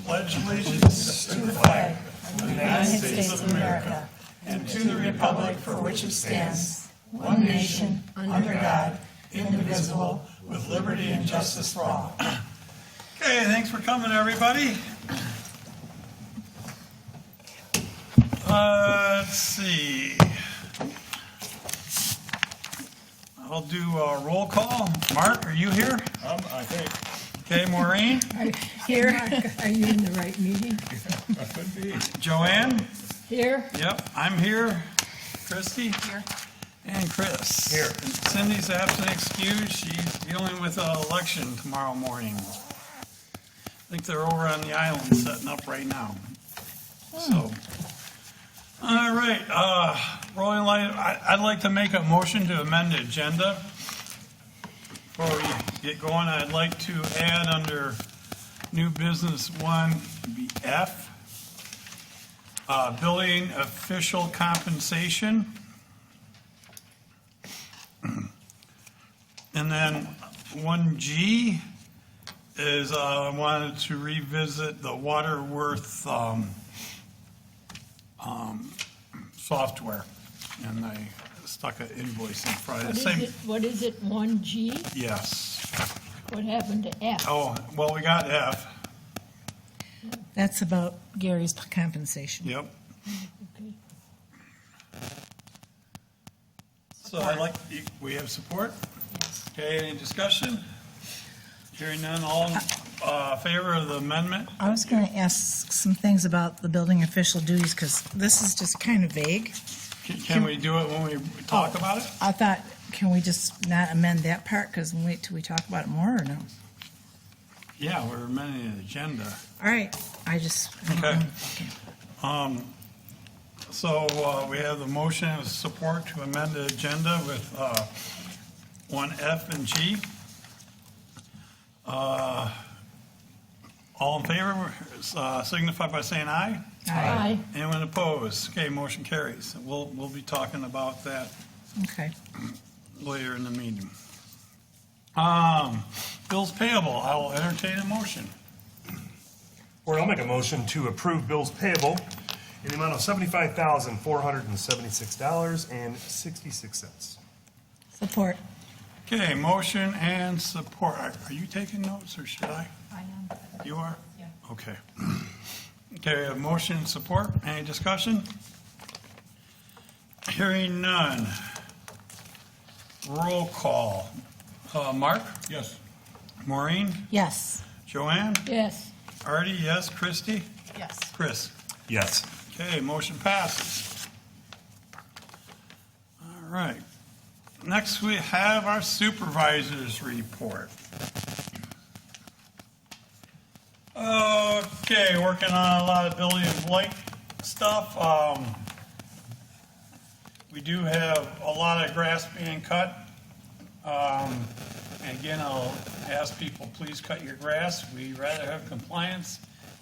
pledge allegiance to the flag of the United States of America and to the republic for which it stands, one nation, under God, indivisible, with liberty and justice for all. Okay, thanks for coming, everybody. Let's see. I'll do a roll call. Mark, are you here? I think. Okay, Maureen? Here. Are you in the right meeting? I could be. Joanne? Here. Yep, I'm here. Christy? Here. And Chris? Here. And Cindy's absent excused. She's dealing with an election tomorrow morning. I think they're over on the island setting up right now. So, all right, rolling light, I'd like to make a motion to amend the agenda. Before we get going, I'd like to add under new business 1F, building official compensation. And then 1G is I wanted to revisit the Waterworth software, and I stuck an invoice in front of it. What is it, 1G? Yes. What happened to F? Oh, well, we got F. That's about Gary's compensation. Yep. Okay. So I like, we have support? Okay, any discussion? Hearing none, all in favor of the amendment? I was going to ask some things about the building official duties, because this is just kind of vague. Can we do it when we talk about it? I thought, can we just not amend that part, because wait till we talk about it more, or no? Yeah, we're amending the agenda. All right, I don't Okay. know. So we have the motion and support to amend the agenda with 1F and G. All in favor, signify by saying aye. Aye. Anyone opposed? Okay, motion carries. We'll be talking about that Okay. later in the meeting. Bills payable, I will entertain a motion. Or I'll make a motion to approve bills payable in the amount of $75,476.66. Support. Okay, motion and support. Are you taking notes, or should I? I am. You are? Yeah. Okay. Okay, we have motion and support. Any discussion? Hearing none. Roll call. Mark? Yes. Maureen? Yes. Joanne? Yes. Artie, yes. Christy? Yes. Chris? Yes. Okay, motion passes. All right. Next, we have our supervisors report. Okay, working on a lot of building and blight stuff. We do have a lot of grass being cut. And again, I'll ask people, please cut your grass. We'd rather have compliance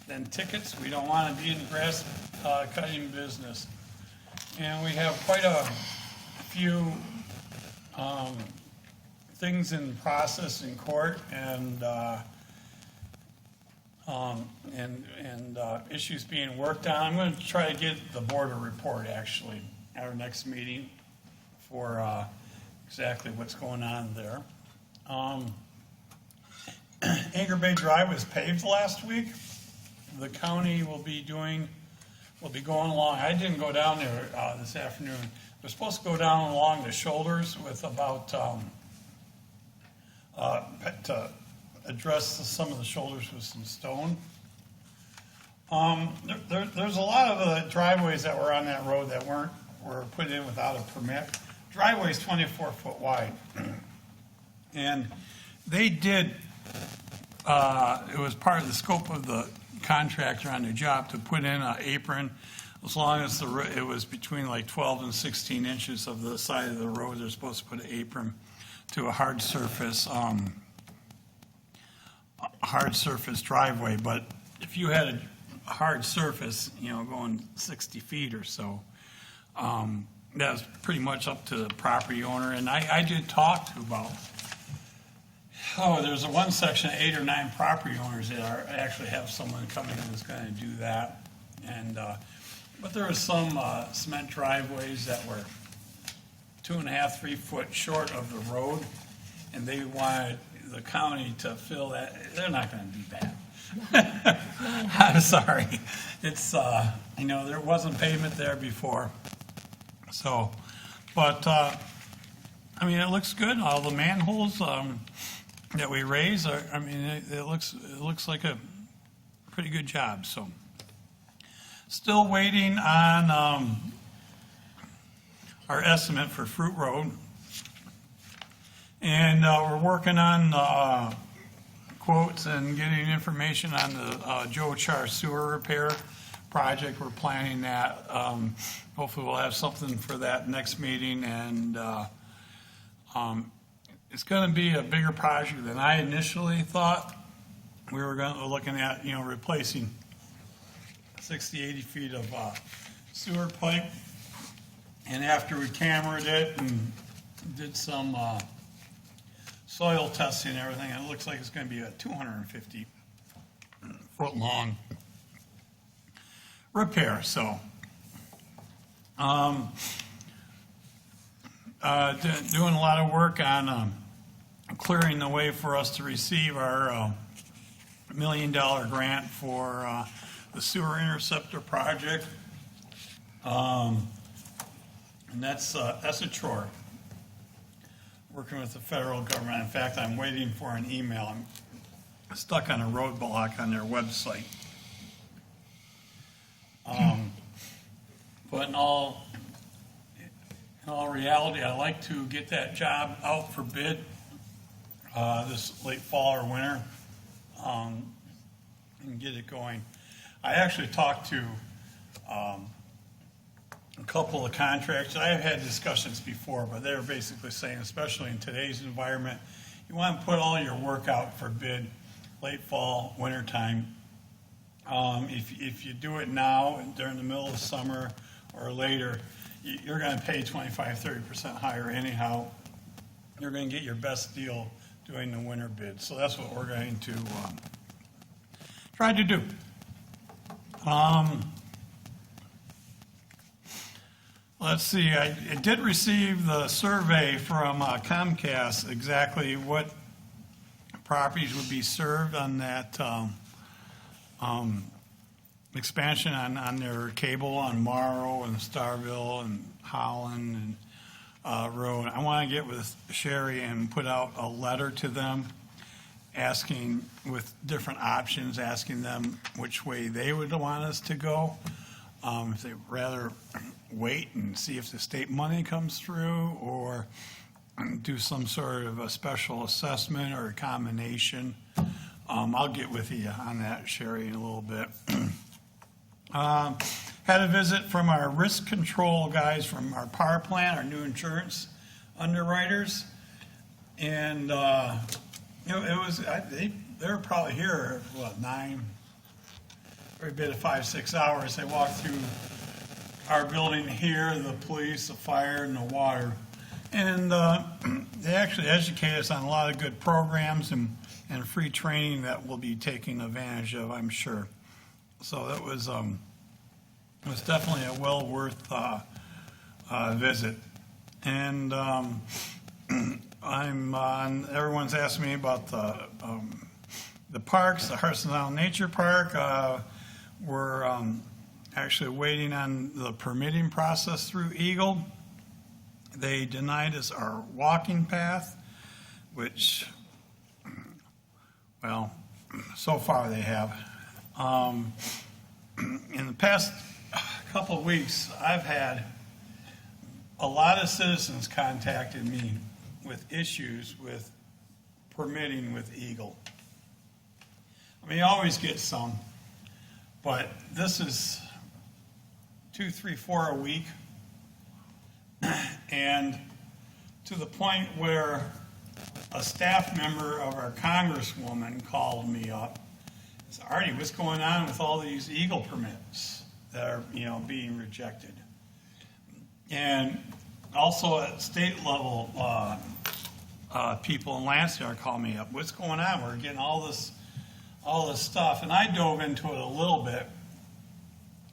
than tickets. We don't want to be in the grass cutting business. And we have quite a few things in process in court and issues being worked on. I'm going to try to get the board a report actually at our next meeting for exactly what's going on there. Anchor Bay Drive was paved last week. The county will be going along. I didn't go down there this afternoon. We're supposed to go down along the shoulders with about to address some of the shoulders with some stone. There's a lot of driveways that were on that road that were put in without a permit. Driveway is 24 foot wide, and they did. It was part of the scope of the contractor on the job to put in an apron, as long as it was between like 12 and 16 inches of the side of the road. They're supposed to put an apron to a hard surface driveway. But if you had a hard surface, going 60 feet or so, that was pretty much up to the property owner. And I did talk to about Oh, there's a one section, 8 or 9 property owners that actually have someone coming in that's gonna do that. And, but there was some, cement driveways that were 2.5, 3 foot short of the road, and they wanted the county to fill that. They're not gonna do that. I'm sorry. It's, there wasn't pavement there before. So, but, it looks good. All the manholes, that we raise are, it looks like a pretty good job, so. Still waiting on, our estimate for Fruit Road. And, we're working on, quotes and getting information on the, Joe Char sewer repair project. We're planning that. Hopefully we'll have something for that next meeting, and, it's going to be a bigger project than I initially thought. We were looking at, replacing 60, 80 feet of sewer pipe. And after we cambered it and did some soil testing and everything, it looks like it's going to be a 250 foot long repair. So, doing a lot of work on clearing the way for us to receive our $1 million grant for the sewer interceptor project. And that's a chore, working with the federal government. In fact, I'm waiting for an email. I'm stuck on a roadblock on their website. But in all reality, I'd like to get that job out for bid this late fall or winter, and get it going. I actually talked to a couple of contractors. I have had discussions before, but they're basically saying, especially in today's environment, you want to put all your work out for bid late fall, winter time. If you do it now during the middle of summer or later, you're going to pay 25-30% higher anyhow. You're going to get your best deal doing the winter bid. So that's what we're going to try to do. Let's see, I did receive the survey from Comcast, exactly what properties would be served on that expansion on their cable on Morrow and Starville and Holland and Road. I want to get with Sherry and put out a letter to them asking, with different options, asking them which way they would want us to go. If they'd rather wait and see if the state money comes through, or do some sort of a special assessment or a combination. I'll get with you on that, Sherry, in a little bit. Had a visit from our risk control guys from our power plant, our new insurance underwriters. And, it was, they were probably here, 9, every bit of 5-6 hours. They walked through our building here, the police, the fire, and the water. And they actually educate us on a lot of good programs and free training that we'll be taking advantage of, I'm sure. So that was definitely a well worth visit. And everyone's asking me about the parks, the Harsonville Nature Park. We're actually waiting on the permitting process through Eagle. They denied us our walking path, which, well, so far they have. In the past couple of weeks, I've had a lot of citizens contacted me with issues with permitting with Eagle. You always get some, but this is 2, 3, 4 a week. And to the point where a staff member of our congresswoman called me up. Said, Artie, what's going on with all these Eagle permits that are, being rejected? And also at state level, people in Lansing call me up. What's going on? We're getting all this stuff. And I dove into it a little bit.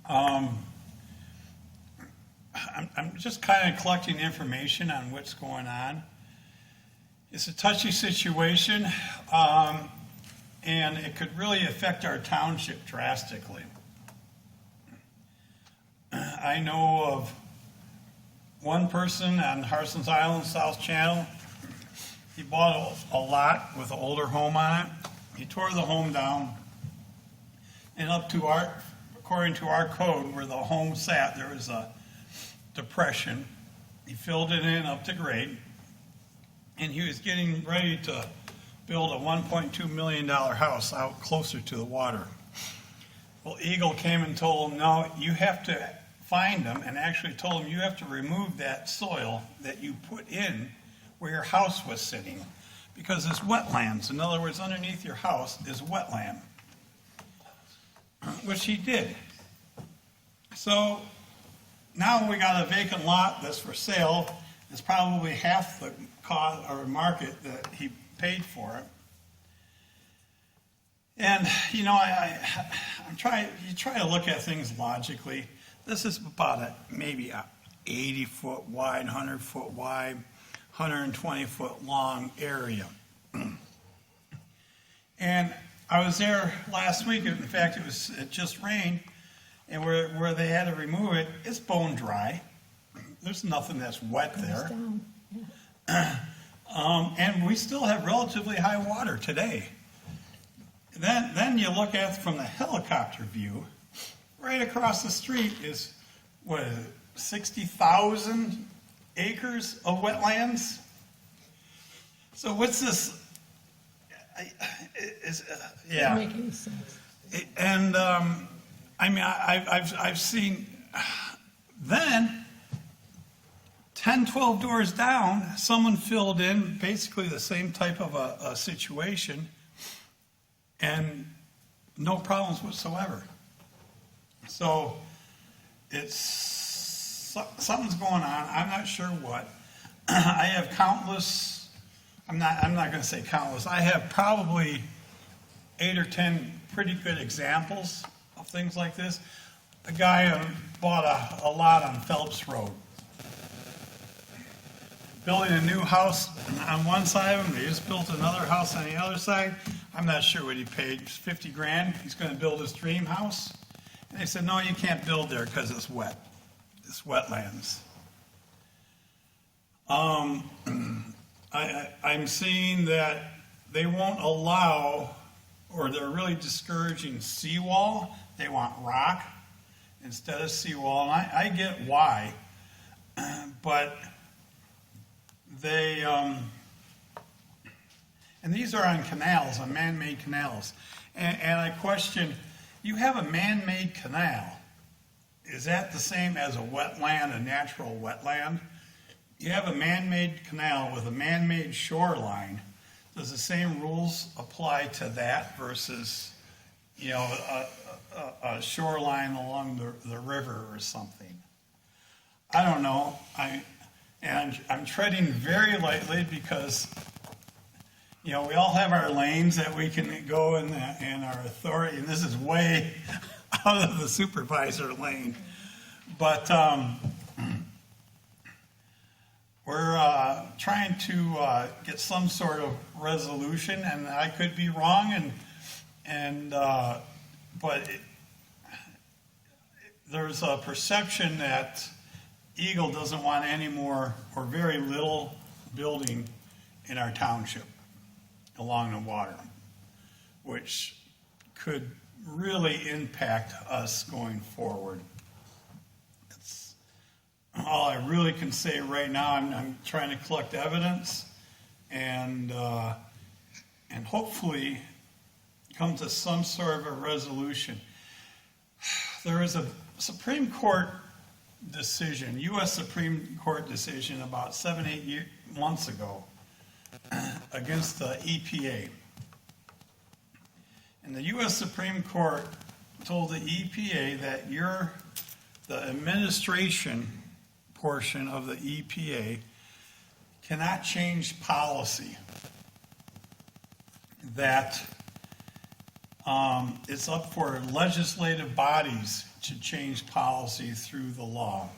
I'm just kind of collecting information on what's going on. It's a touchy situation, and it could really affect our township drastically. I know of one person on Harson's Island, South Channel. He bought a lot with an older home on it. He tore the home down, and according to our code, where the home sat, there was a depression. He filled it in up to grade, and he was getting ready to build a $1.2 million house out closer to the water. Well, Eagle came and told him, no, you have to find them, and actually told him you have to remove that soil that you put in where your house was sitting, because it's wetlands. In other words, underneath your house is wetland, which he did. So now we got a vacant lot that's for sale. It's probably half the cost or market that he paid for it. And you know, you try to look at things logically. This is about maybe a 80-foot wide, 100-foot wide, 120-foot long area. And I was there last week. In fact, it just rained, and where they had to remove it, it's bone dry. There's nothing that's wet there. And we still have relatively high water today. Then you look at it from the helicopter view. Right across the street is, 60,000 acres of wetlands? So what's this? Yeah. Doesn't make any sense. And I mean, I've seen, then 10, 12 doors down, someone filled in basically the same type of a situation, and no problems whatsoever. So something's going on. I'm not sure what. I have countless, I'm not going to say countless, I have probably 8 or 10 pretty good examples of things like this. A guy bought a lot on Phelps Road. Building a new house on one side of him, they just built another house on the other side. I'm not sure what he paid, $50 grand. He's going to build his dream house. And they said, no, you can't build there because it's wet. It's wetlands. I'm seeing that they won't allow, or they're really discouraging seawall. They want rock instead of seawall. And I get why, but they, and these are on canals, on man-made canals. And I question, you have a man-made canal. Is that the same as a wetland, a natural wetland? You have a man-made canal with a man-made shoreline. Does the same rules apply to that versus, you know, a shoreline along the river or something? I don't know. I'm treading very lightly because, you know, we all have our lanes that we can go in our authority, and this is way out of the supervisor lane. But we're trying to get some sort of resolution, and I could be wrong, but there's a perception that Eagle doesn't want any more or very little building in our township along the water, which could really impact us going forward. That's all I really can say right now. I'm trying to collect evidence and hopefully come to some sort of a resolution. There is a Supreme Court decision, U.S. Supreme Court decision about 7-8 months ago against the EPA. And the U.S. Supreme Court told the EPA that the administration portion of the EPA cannot change policy. That it's up for legislative bodies to change policy through the law.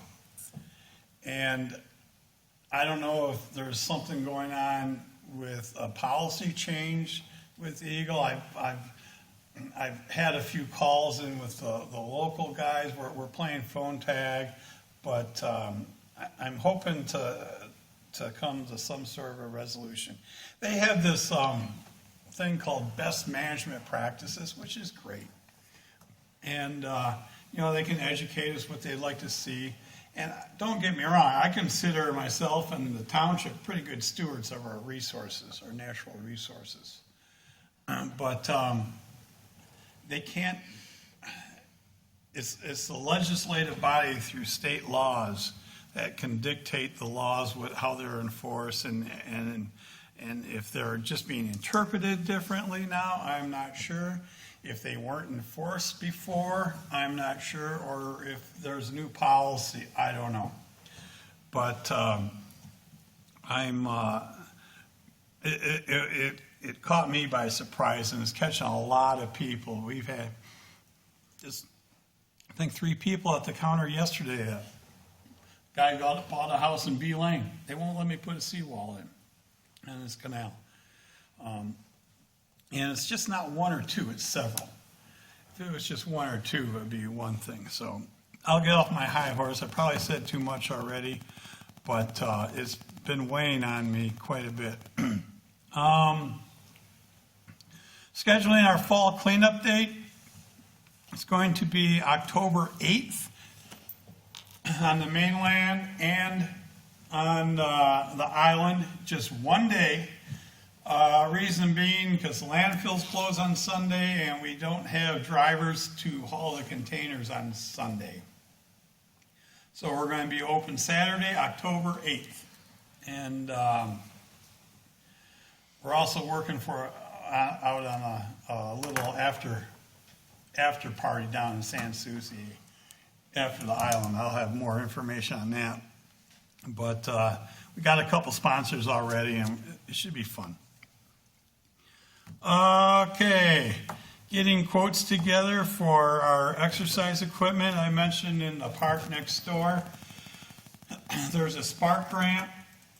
And I don't know if there's something going on with a policy change with Eagle. I've had a few calls in with the local guys. We're playing phone tag, but I'm hoping to come to some sort of a resolution. They have this thing called best management practices, which is great. And, they can educate us what they'd like to see. And don't get me wrong, I consider myself and the township pretty good stewards of our resources, our natural resources. But they can't, it's the legislative body through state laws that can dictate the laws, how they're enforced, and if they're just being interpreted differently now, I'm not sure. If they weren't enforced before, I'm not sure. Or if there's new policy, I don't know. But it caught me by surprise, and it's catching a lot of people. We've had just, I think, 3 people at the counter yesterday. Guy bought a house in B Lane. They won't let me put a seawall in this canal. And it's just not 1 or 2, it's several. If it was just 1 or 2, it would be one thing. So I'll get off my high horse. I probably said too much already, but it's been weighing on me quite a bit. Scheduling our fall cleanup date. It's going to be October 8th on the mainland and on the island, just one day. Reason being because the landfills close on Sunday and we don't have drivers to haul the containers on Sunday. So we're going to be open Saturday, October 8th. And we're also working for out on a little after party down in San Souci after the island. I'll have more information on that. But we got a couple sponsors already and it should be fun. Okay, getting quotes together for our exercise equipment. I mentioned in the park next door, there's a Spark grant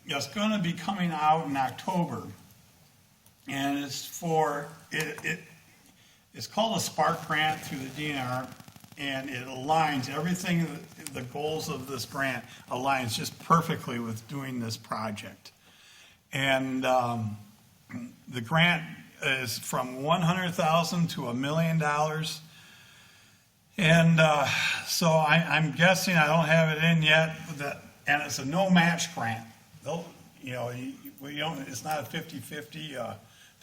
that's going to be coming out in October. And it's for, it's called a Spark grant through the DNR, and it aligns everything, the goals of this grant aligns just perfectly with doing this project. And the grant is from $100,000 to $1 million. And so I'm guessing, I don't have it in yet, and it's a no match grant. It's not a 50-50,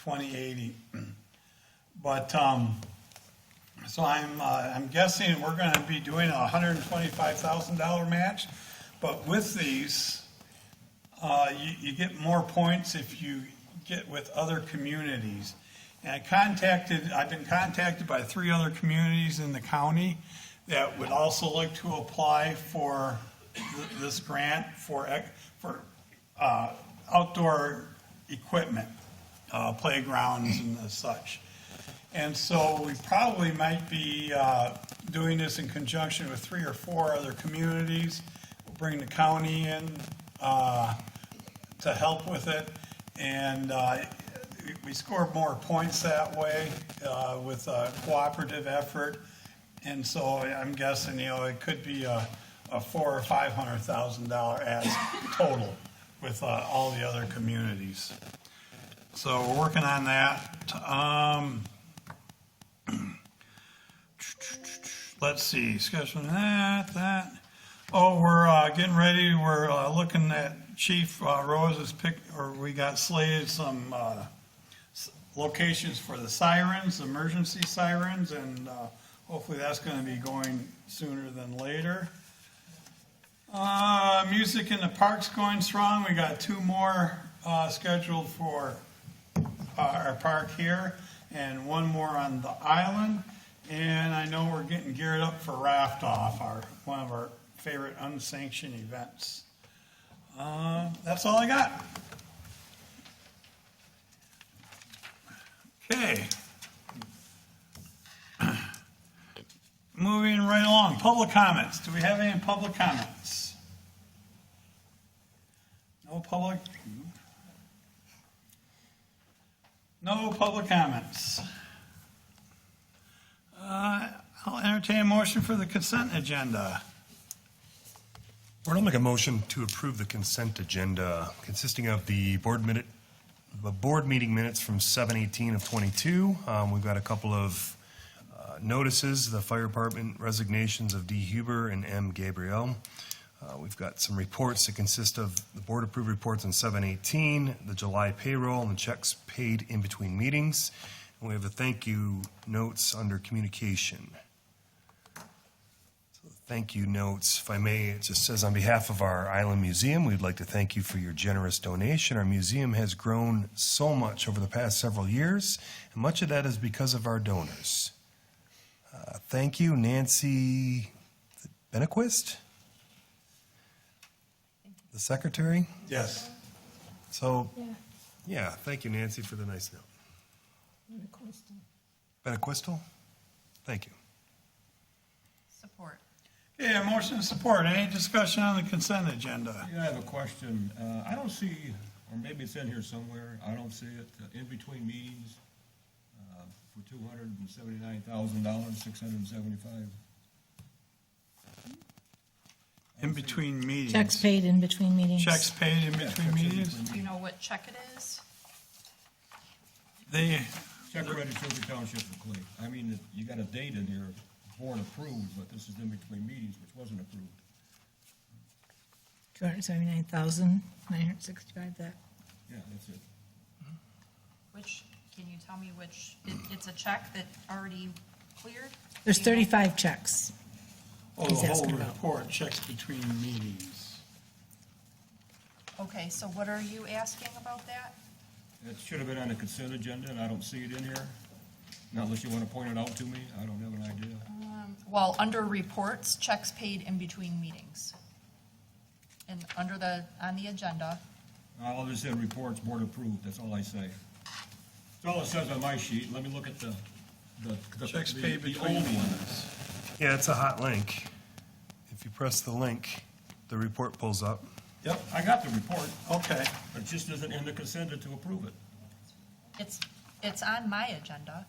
20-80. But so I'm guessing we're going to be doing a $125,000 match. But with these, you get more points if you get with other communities. And I've been contacted by 3 other communities in the county that would also like to apply for this grant for outdoor equipment, playgrounds and such. And so we probably might be doing this in conjunction with 3 or 4 other communities. We'll bring the county in to help with it. And we score more points that way with a cooperative effort. And so I'm guessing, it could be a $400,000 or $500,000 ask total with all the other communities. So we're working on that. Let's see, scheduling that. Oh, we're getting ready. We're looking at Chief Rose's we got slated some locations for the sirens, emergency sirens, and hopefully that's going to be going sooner than later. Music in the park's going strong. We got 2 more scheduled for our park here and 1 more on the island. And I know we're getting geared up for Raft Off, one of our favorite unsanctioned events. That's all I got. Okay. Moving right along, public comments. Do we have any public comments? No public? No public comments. I'll entertain a motion for the consent agenda. Board, I'll make a motion to approve the consent agenda consisting of the board meeting minutes from 7/18 of '22. We've got a couple of notices, the fire department resignations of D. Huber and M. Gabriel. We've got some reports that consist of the board approved reports on 7/18, the July payroll, and the checks paid in between meetings. And we have the thank you notes under communication. So the thank you notes, if I may, it just says on behalf of our Island Museum, we'd like to thank you for your generous donation. Our museum has grown so much over the past several years, and much of that is because of our donors. Thank you, Nancy Benequist, the secretary. Yes. So, Yeah. yeah, thank you, Nancy, for the nice note. And of course, Benequistal? Thank you. Support. Okay, a motion and support. Any discussion on the consent agenda? Yeah, I have a question. I don't see, or maybe it's in here somewhere, I don't see it, in between meetings, for $279,000, 675. In between meetings? Checks paid in between meetings. Checks paid in Yeah, between checks in meetings? between Do you know what check it is? They, Check registered for Township of Clay. I mean, you got a date in here, board approved, but this is in between meetings, which wasn't approved. 279,965, that. Yeah, that's it. Which, can you tell me which, it's a check that already cleared? There's 35 checks. oh, He's the whole asking about. report, checks between meetings. Okay, so what are you asking about that? It should have been on the consent agenda, and I don't see it in here. Not unless you want to point it out to me, I don't have an idea. Well, under reports, checks paid in between meetings. And under on the agenda, All this in reports, board approved, that's all I say. That's all it says on my sheet. Let me look at the Checks the- paid the between old one. meetings. Yeah, it's a hot link. If you press the link, the report pulls up. Yep, I got the report, okay. but it just isn't in the consent to approve it. it's on my agenda.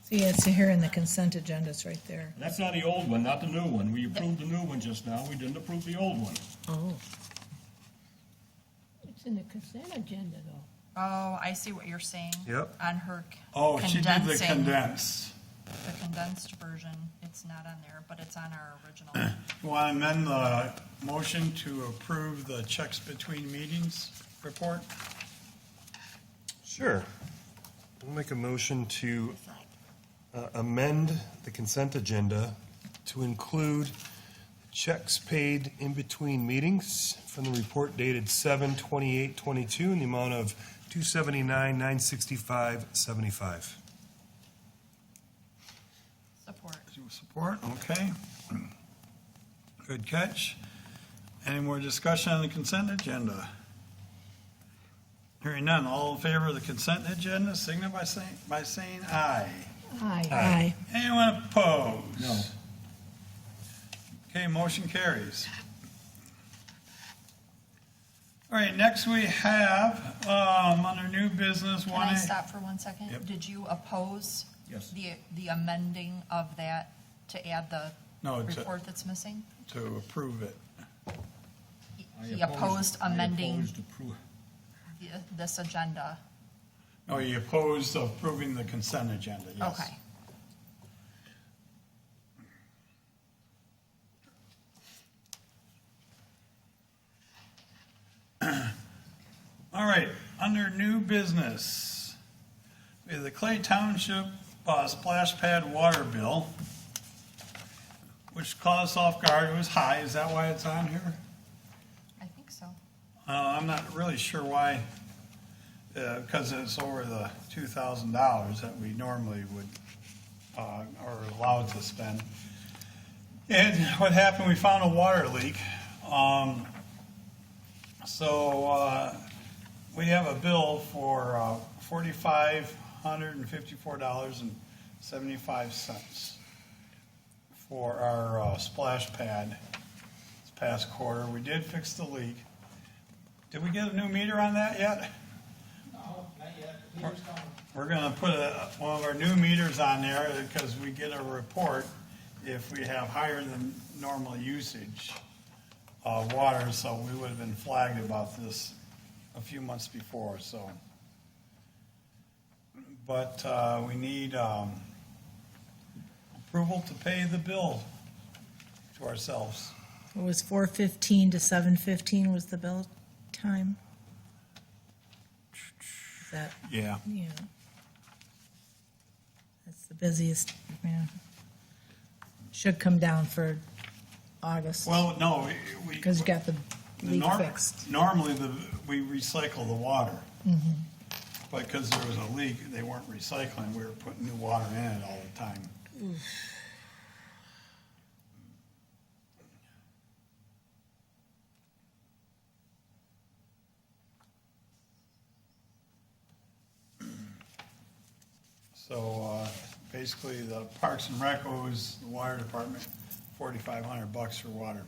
So yeah, it's here in the consent agenda, it's right there. That's on the old one, not the new one. We approved the new one just now, we didn't approve the old one. Oh. it's in the consent agenda, though. Oh, I see what you're saying. Yep. On her Oh, she did the condensing, condensed. the condensed version, it's not on there, but it's on our original. You want to amend the motion to approve the checks between meetings report? Sure. I'll make a motion to amend the consent agenda to include checks paid in between meetings from the report dated 7/28/22 in the amount of $279,965.75. Support. Support, okay. Good catch. Any more discussion on the consent agenda? Hearing none, all in favor of the consent agenda, signify by saying aye. Aye. Anyone opposed? No. Okay, motion carries. All right, next we have, under new business, Can one. I stop for 1 second? Yep. Did you oppose Yes. the amending of that to add the No, report that's missing? to approve it. He opposed amending I opposed this agenda. No, you opposed approving the consent agenda, yes. Okay. All right, under new business, we have the Clay Township splash pad water bill, which caught us off guard. It was high. Is that why it's on here? I think so. I'm not really sure why, because it's over the $2,000 that we normally would, are allowed to spend. And what happened, we found a water leak. So, we have a bill for $4,554.75 for our splash pad this past quarter. We did fix the leak. Did we get a new meter on that yet? No, not yet. The meter's coming. We're gonna put one of our new meters on there because we get a report if we have higher than normal usage of water, so we would have been flagged about this a few months before, so. But, we need, approval to pay the bill to ourselves. It was 4:15 to 7:15 was the bill time? Is that, Yeah. yeah. That's the busiest, yeah. Should come down for August, Well, no, we. because you got the leak Nor- fixed. Normally, we recycle the water. But because there was a leak, they weren't recycling, we were putting new water in it all the time. So, basically, the Parks and Rec owes the water department $4,500 for water.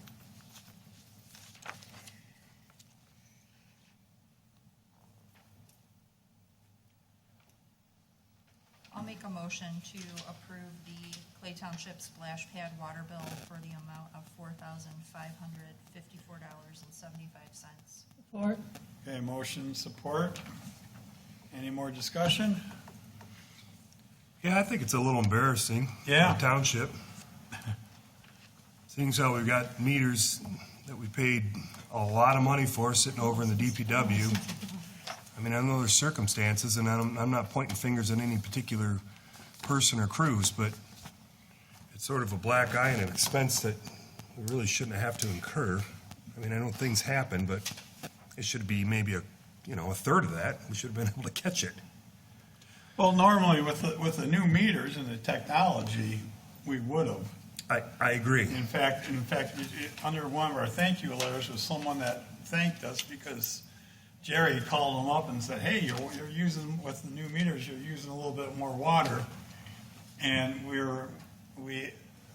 I'll make a motion to approve the Clay Township splash pad water bill for the amount of $4,554.75. Support. Okay, motion, support. Any more discussion? Yeah, I think it's a little embarrassing. Yeah. For the township. Seeing as how we've got meters that we paid a lot of money for sitting over in the DPW. I mean, I know there's circumstances, and I'm not pointing fingers at any particular person or crews, but it's sort of a black eye and an expense that we really shouldn't have to incur. I mean, I know things happen, but it should be maybe a third of that. We should have been able to catch it. Well, normally with the new meters and the technology, we would have. I agree. In fact, under one of our thank you letters was someone that thanked us because Jerry called them up and said, hey, you're using, with the new meters, you're using a little bit more water. And we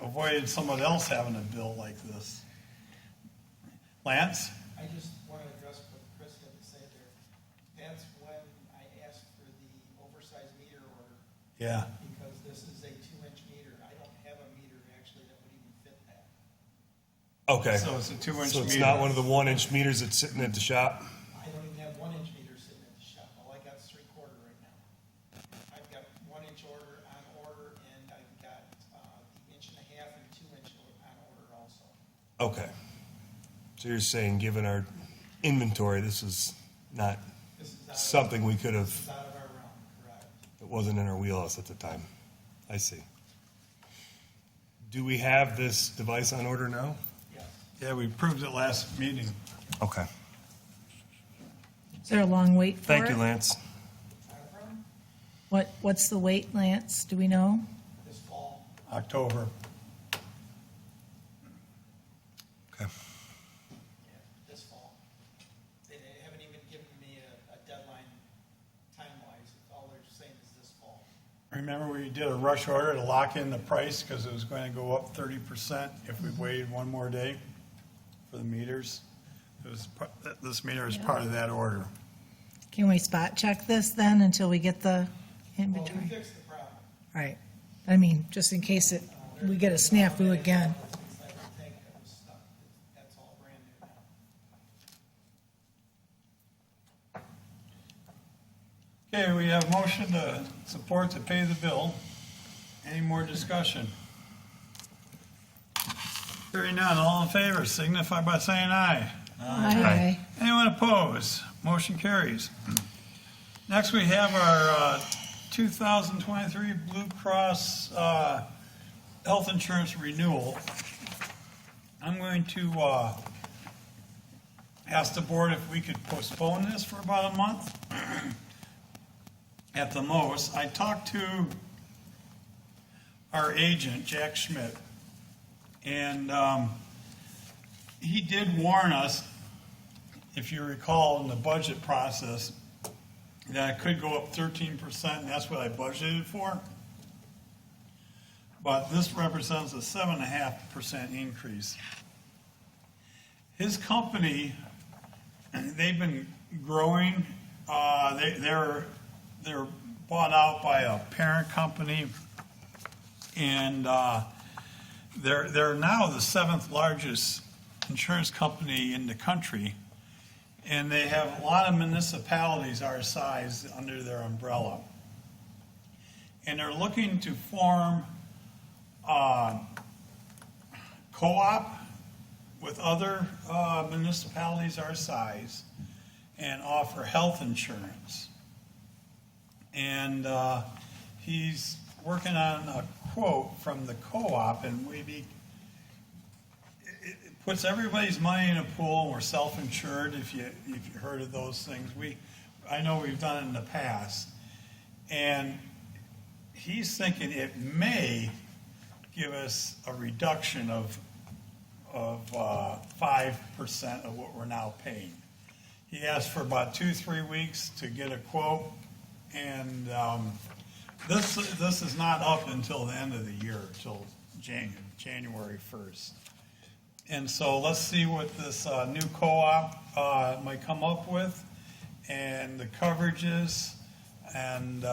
avoided someone else having a bill like this. Lance? I just want to address what Chris had to say there. That's when I asked for the oversized meter order, Yeah. because this is a 2-inch meter. I don't have a meter actually that would even fit that. Okay. So it's a 2-inch So it's meter. not one of the 1-inch meters that's sitting at the shop? I don't even have 1-inch meters sitting at the shop. All I got is 3/4 right now. I've got 1-inch order on order, and I've got the 1.5 and 2-inch on order also. Okay. So you're saying, given our inventory, this is not This is out of, something we could this have, is out of our realm, correct? it wasn't in our wheelhouse at the time. I see. Do we have this device on order now? Yes. Yeah, we approved it last meeting. Okay. Is there a long wait for it? Thank you, Lance. Not a problem. What's the wait, Lance? Do we know? This fall. October. Okay. Yeah, this fall. They haven't even given me a deadline time-wise. All they're saying is this fall. Remember, we did a rush order to lock in the price because it was going to go up 30% if we waited one more day for the meters. This meter is part of that order. Can we spot check this then until we get the Well, we inventory? fixed the problem. Right. I mean, just in case we get a snafu again. It's like a tank that was stuck. That's all brand new now. Okay, we have motion to support to pay the bill. Any more discussion? Hearing none, all in favor signify by saying aye. Aye. Anyone opposed? Motion carries. Next, we have our 2023 Blue Cross health insurance renewal. I'm going to ask the board if we could postpone this for about a month at the most. I talked to our agent, Jack Schmidt, and he did warn us if you recall in the budget process, that it could go up 13%, and that's what I budgeted for. But this represents a 7.5% increase. His company, they've been growing. They're bought out by a parent company, and they're now the 7th largest insurance company in the country, and they have a lot of municipalities our size under their umbrella. And they're looking to form a co-op with other municipalities our size and offer health insurance. And he's working on a quote from the co-op, and maybe it puts everybody's money in a pool, and we're self-insured if you heard of those things. I know we've done it in the past. And he's thinking it may give us a reduction of 5% of what we're now paying. He asked for about 2-3 weeks to get a quote, and this is not up until the end of the year, till January 1st. And so let's see what this new co-op might come up with, and the coverages, and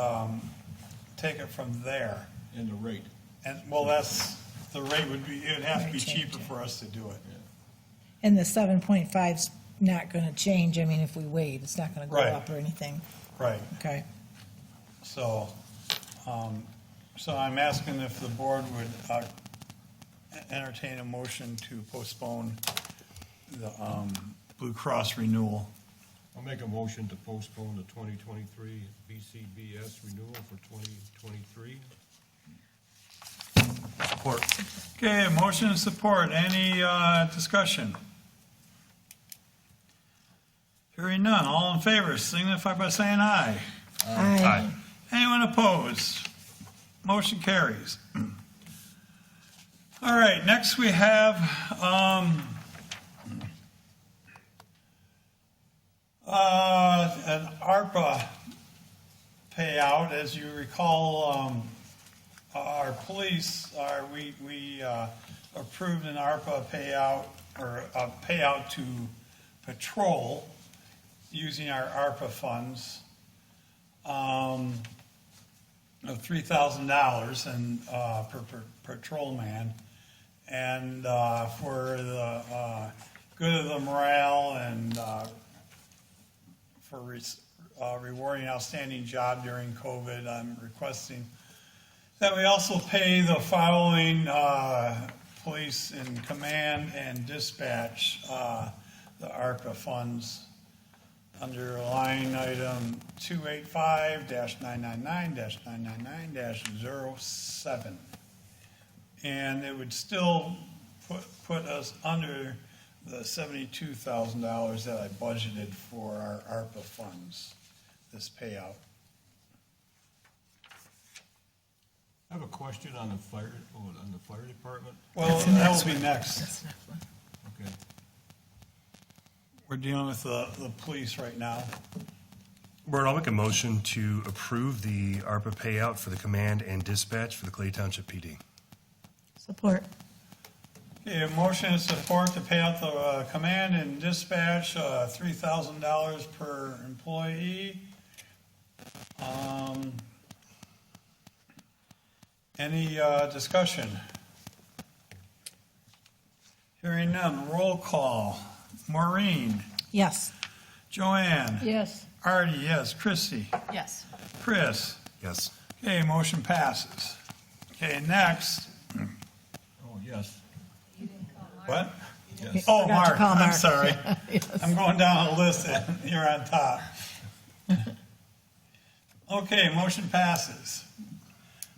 take it from there. And the rate. And, well, the rate would be, it'd have to be cheaper for us to do it. And the 7.5's not going to change, I mean, if we wait, it's not going to go Right. up or anything. Right. Okay. So, so I'm asking if the board would entertain a motion to postpone the Blue Cross renewal. I'll make a motion to postpone the 2023 BCBS renewal for 2023. Support. Okay, motion and support. Any discussion? Hearing none. All in favor, signify by saying aye. Aye. Anyone opposed? Motion carries. All right, next we have an ARPA payout. As you recall, our police, we approved an ARPA payout, or a payout to patrol using our ARPA funds of $3,000 and per patrolman, and for the good of the morale and for rewarding outstanding job during COVID, I'm requesting that we also pay the following police in command and dispatch the ARPA funds under line item 285-999-999-07. And it would still put us under the $72,000 that I budgeted for our ARPA funds, this payout. I have a question on the fire department. Well, that will be next. That's the next one. Okay. We're dealing with the police right now. Board, I'll make a motion to approve the ARPA payout for the command and dispatch for the Clay Township PD. Support. Okay, a motion and support to pay out the command and dispatch, $3,000 per employee. Any discussion? Hearing none, roll call. Maureen, Yes. Joanne, Yes. Artie, yes, Chrissy, Yes. Chris. Yes. Okay, motion passes. Okay, next, Oh, yes. what? Yes. Oh, Forgot to Mark, call I'm Mark. sorry. Yes. I'm going down the list and you're on top. Okay, motion passes.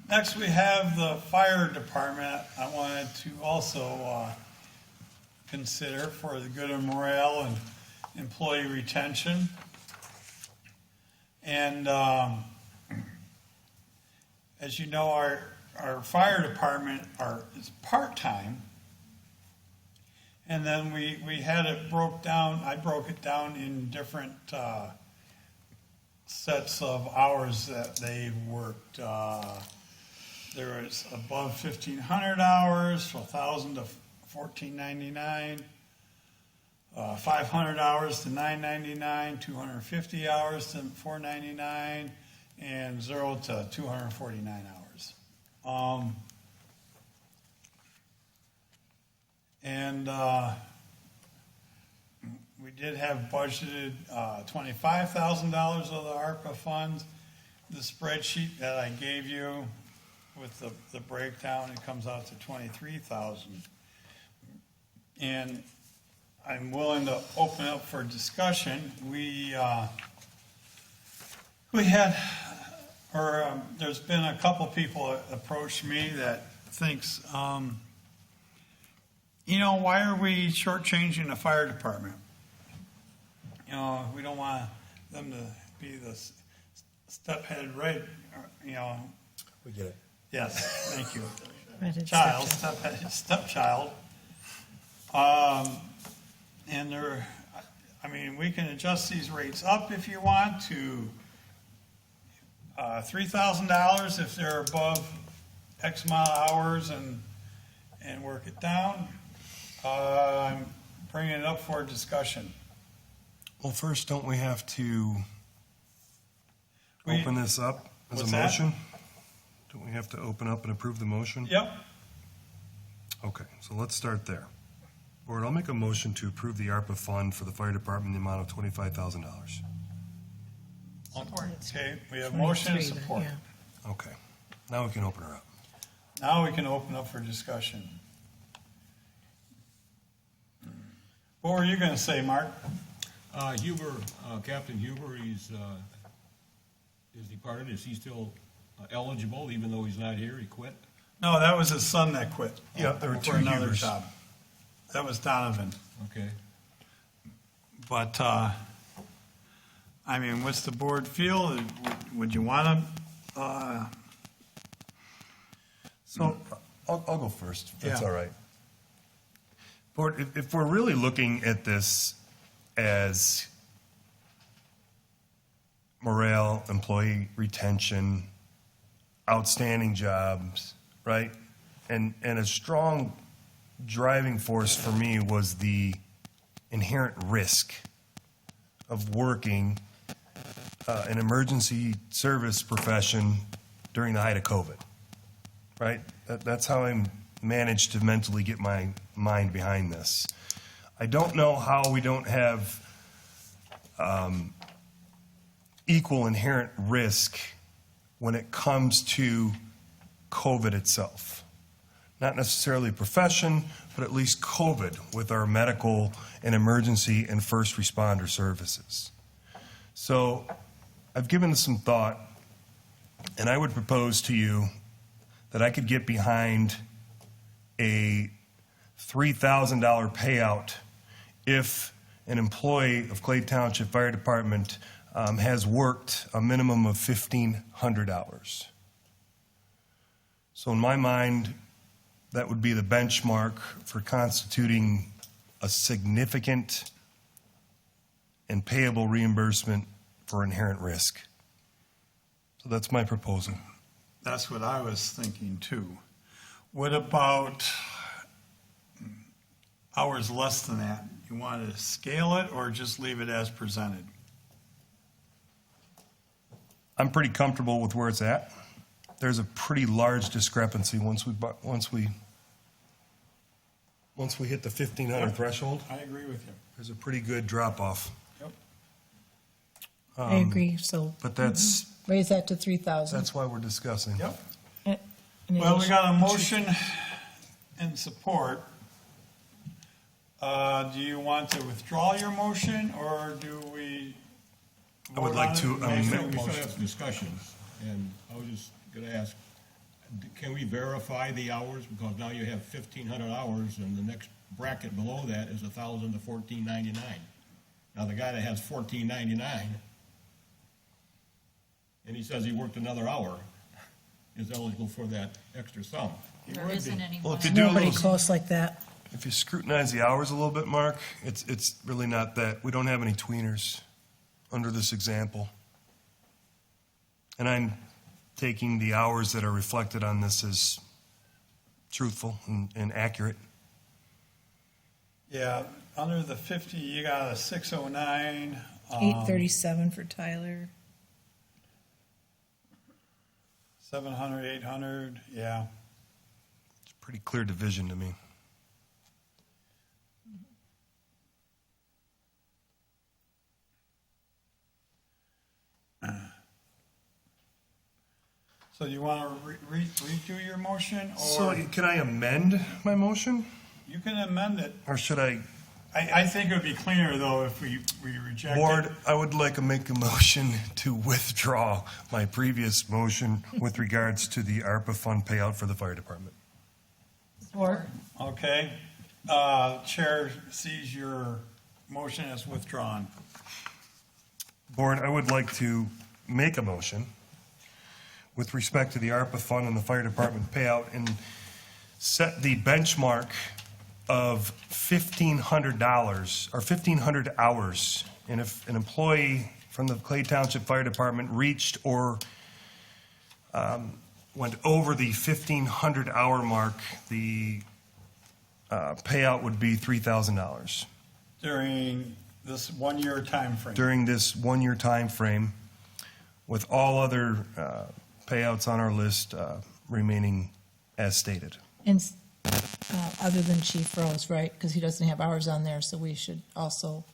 Next, we have the fire department. I wanted to also consider for the good of morale and employee retention. And as you know, our fire department is part-time. And then we had it broke down, I broke it down in different sets of hours that they worked. There was above 1,500 hours, 1,000 to 1,499, 500 hours to 999, 250 hours to 499, and 0 to 249 hours. We did have budgeted $25,000 of the ARPA funds. The spreadsheet that I gave you with the breakdown, it comes out to $23,000. And I'm willing to open up for discussion. There's been a couple people approached me that thinks, why are we shortchanging the fire department? We don't want them to be the step-headed right, We get it. Yes, thank you. Redheaded Child, stepchild. And we can adjust these rates up if you want to $3,000 if they're above X amount of hours and work it down. I'm bringing it up for discussion. Well, first, don't we have to open this up as a What's that? motion? Don't we have to open up and approve the motion? Yep. Okay, so let's start there. Board, I'll make a motion to approve the ARPA fund for the fire department in the amount of $25,000. Support. Okay, we have motion and 23, support. yeah. Okay, now we can open her up. Now we can open up for discussion. What were you gonna say, Mark? Huber, Captain Huber, is departed. Is he still eligible, even though he's not here? He quit? No, that was his son that quit. Yeah, there were for two another Hubers. job. That was Donovan. Okay. But, what's the board feel? Would you want to, So I'll go first, if that's Yeah. all right. Board, if we're really looking at this as morale, employee retention, outstanding jobs, right? And a strong driving force for me was the inherent risk of working an emergency service profession during the height of COVID, right? That's how I managed to mentally get my mind behind this. I don't know how we don't have equal inherent risk when it comes to COVID itself. Not necessarily profession, but at least COVID with our medical and emergency and first responder services. So I've given this some thought, and I would propose to you that I could get behind a $3,000 payout if an employee of Clay Township Fire Department has worked a minimum of 1,500 hours. So in my mind, that would be the benchmark for constituting a significant and payable reimbursement for inherent risk. So that's my proposal. that's what I was thinking too. What about hours less than that? You want to scale it or just leave it as presented? I'm pretty comfortable with where it's at. There's a pretty large discrepancy once we hit the 1,500 threshold. I agree with you. There's a pretty good drop off. Yep. I agree, so But that's raise that to 3,000. why we're discussing. Yep. And Well, we it'll- got a motion and support. Do you want to withdraw your motion or do we? I would like to vote on it and make amend- a We still motion? have some discussions, and I was just gonna ask, can we verify the hours? Because now you have 1,500 hours, and the next bracket below that is 1,000 to 1,499. Now, the guy that has 1,499, and he says he worked another hour, is eligible for that extra sum. There isn't any. Well, if one. you do Nobody lose, close like that. If you scrutinize the hours a little bit, Mark, it's really not that, we don't have any tweeners under this example. And I'm taking the hours that are reflected on this as truthful and accurate. Yeah, under the 50, you got a 609. 837 for Tyler. 700, 800, yeah. It's a pretty clear division to me. So you want to redo your motion, So or can I amend my motion, you can amend it? or should I? I think it would be cleaner, though, if we reject it. Board, I would like to make a motion to withdraw my previous motion with regards to the ARPA fund payout for the fire department. Support. Okay. Chair sees your motion as withdrawn. Board, I would like to make a motion with respect to the ARPA fund and the fire department payout and set the benchmark of $1,500 or 1,500 hours. And if an employee from the Clay Township Fire Department reached or went over the 1,500 hour mark, the payout would be $3,000 During this 1 year time frame. during this 1 year time frame, with all other payouts on our list remaining as stated. And other than Chief Rose, right? Because he doesn't have hours on there, so we should also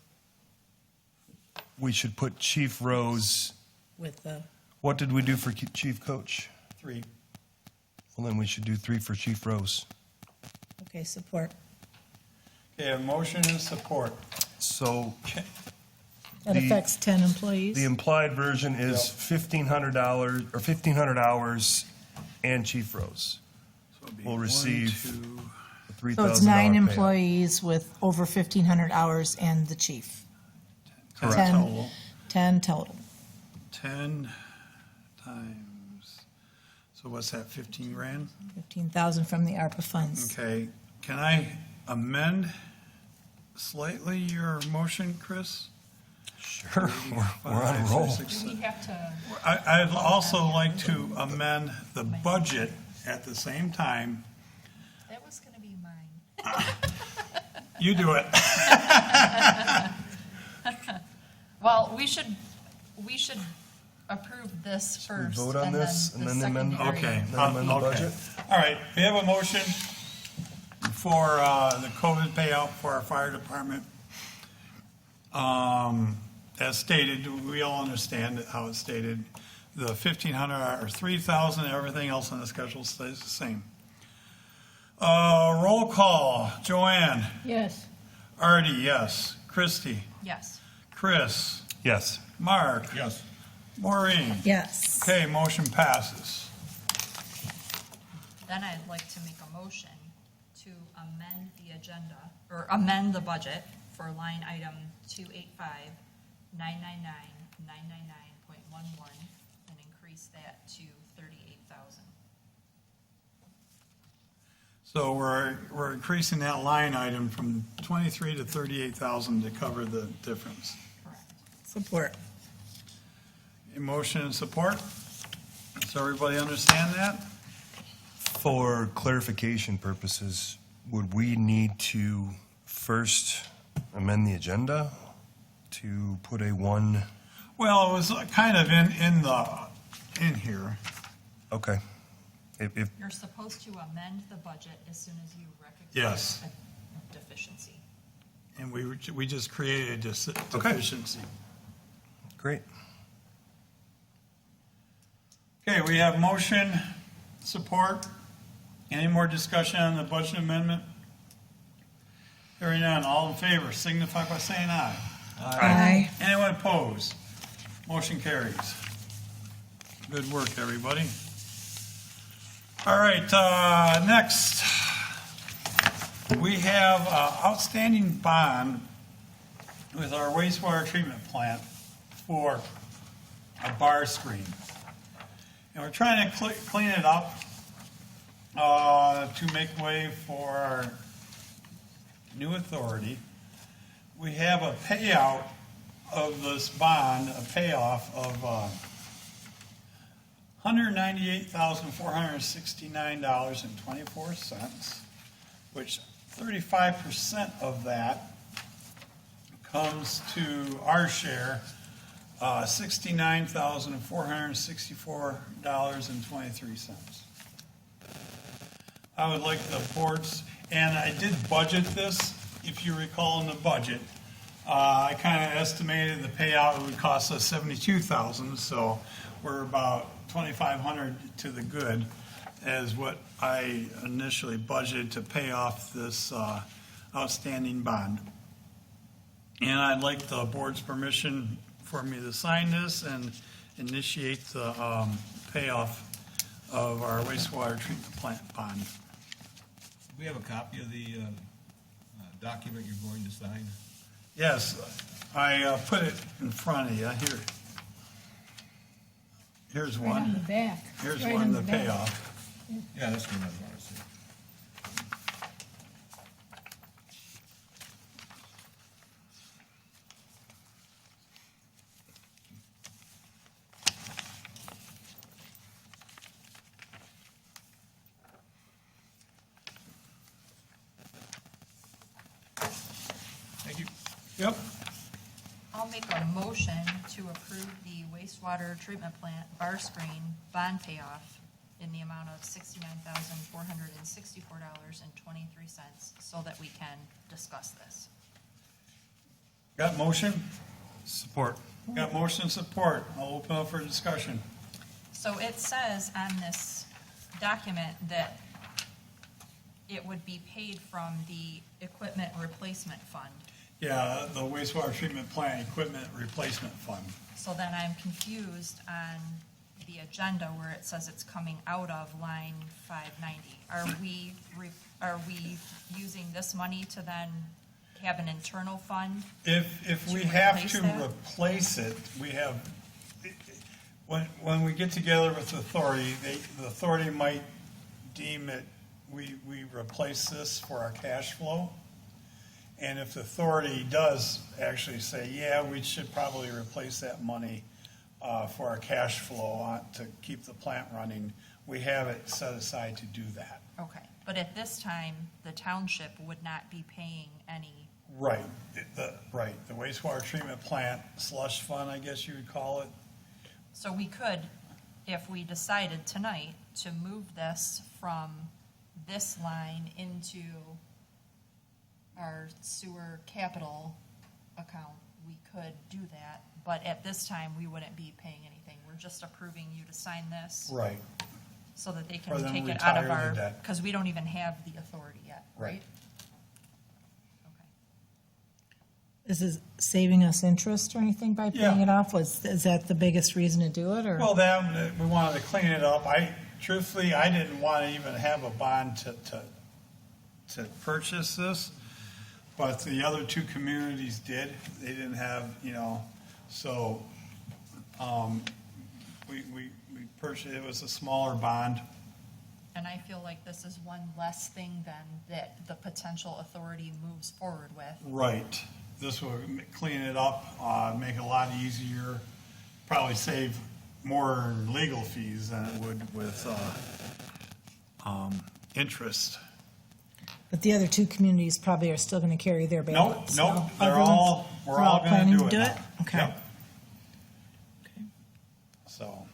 We should put Chief Rose, with the, what did we do for Chief Coach? 3. Well, then we should do 3 for Chief Rose. okay, support. Okay, a motion and support. So That The- affects 10 employees. the implied version is $1,500 or 1,500 hours and Chief Rose. So it'd be Will 1, receive 2, a $3,000 So it's 9 payout. employees with over 1,500 hours and the chief. 10 Correct. total. 10 total. 10 times, so what's that, 15 grand? 15,000 from the ARPA funds. Okay, can I amend slightly your motion, Chris? Sure, we're on a roll. Do we have to, I'd also like to amend the budget at the same time. that was going to be mine. You do it. Well, we should approve this We first. vote on this and the then amend. secondary. Okay. Then amend the Okay. budget. All right, we have a motion for the COVID payout for our fire department. As stated, we all understand how it's stated. The 1,500 or 3,000, everything else on the schedule stays the same. Roll call. Joanne, Yes. Artie, yes. Christie, Yes. Chris, Yes. Mark, Yes. Maureen. Yes. Okay, motion passes. Then I'd like to make a motion to amend the agenda, or amend the budget for line item 285-999-999.11 and increase that to 38,000. So we're increasing that line item from 23 to 38,000 to cover the difference. Correct. Support. A motion and support? Does everybody understand that? For clarification purposes, would we need to first amend the agenda to put a 1? Well, it was kind of in here. Okay. If You're supposed to amend the budget as soon as you recognize Yes. a deficiency. And we just created a Okay. deficiency. great. Okay, we have motion, support. Any more discussion on the budget amendment? Hearing none, all in favor signify by saying aye. Aye. Anyone opposed? Motion carries. Good work, everybody. All right, next, we have outstanding bond with our wastewater treatment plant for a bar screen. And we're trying to clean it up to make way for our new authority. We have a payout of this bond, a payoff of $198,469.24, which 35% of that comes to our share, $69,464.23. I would like the boards, and I did budget this, if you recall in the budget. I kind of estimated the payout would cost us $72,000, so we're about $2,500 to the good as what I initially budgeted to pay off this outstanding bond. And I'd like the board's permission for me to sign this and initiate the payoff of our wastewater treatment plant bond. Do we have a copy of the document you're going to sign? Yes, I put it in front of you. Here's Right on the one. back. Here's Right one, on the back. payoff. Yeah, that's what I want to see. Thank you. Yep. I'll make a motion to approve the wastewater treatment plant bar screen bond payoff in the amount of $69,464.23 so that we can discuss this. Got motion? Support. Got motion and support. I'll open up for discussion. So it says on this document that it would be paid from the equipment replacement fund. Yeah, the wastewater treatment plant equipment replacement fund. So then I'm confused on the agenda where it says it's coming out of line 590. Are we using this money to then have an internal fund? If we To have replace to that? replace it, we have, when we get together with the authority, the authority might deem it, we replace this for our cash flow. And if the authority does actually say, yeah, we should probably replace that money for our cash flow to keep the plant running, we have it set aside to do that. Okay, but at this time, the township would not be paying any, Right, the wastewater treatment plant slush fund, I guess you would call it. so we could, if we decided tonight to move this from this line into our sewer capital account, we could do that, but at this time, we wouldn't be paying anything. We're just approving you to sign this Right, so that they For can them take to it out of retire our, the debt. because we don't even have the authority yet, Right. right? Okay. Is it saving us interest or anything by paying Yeah. it off? Is that the biggest reason to do it, or? well, that, we wanted to clean it up. Truthfully, I didn't want to even have a bond to purchase this, but the other two communities did. They didn't have, so, we purchased, it was a smaller bond. And I feel like this is one less thing than that the potential authority moves forward with. Right. This will clean it up, make it a lot easier, probably save more in legal fees than it would with interest. But the other two communities probably are still gonna carry their Nope, balance. nope, so we're everyone's- all we're all gonna planning do to it do now. it? Okay. Yep. So,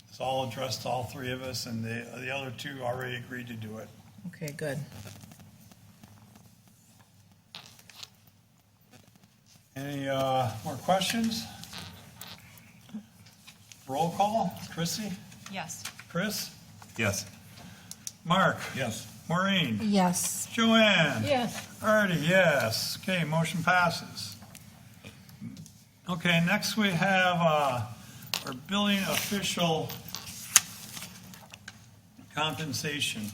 it's all addressed to all three of us, and the other two already agreed to do it. Okay, good. Any more questions? Roll call, Chrissy, Yes. Chris, Yes. Mark, Yes. Maureen, Yes, Joanne. Yes, Artie, yes. Okay, motion passes. Okay, next we have our building official compensation.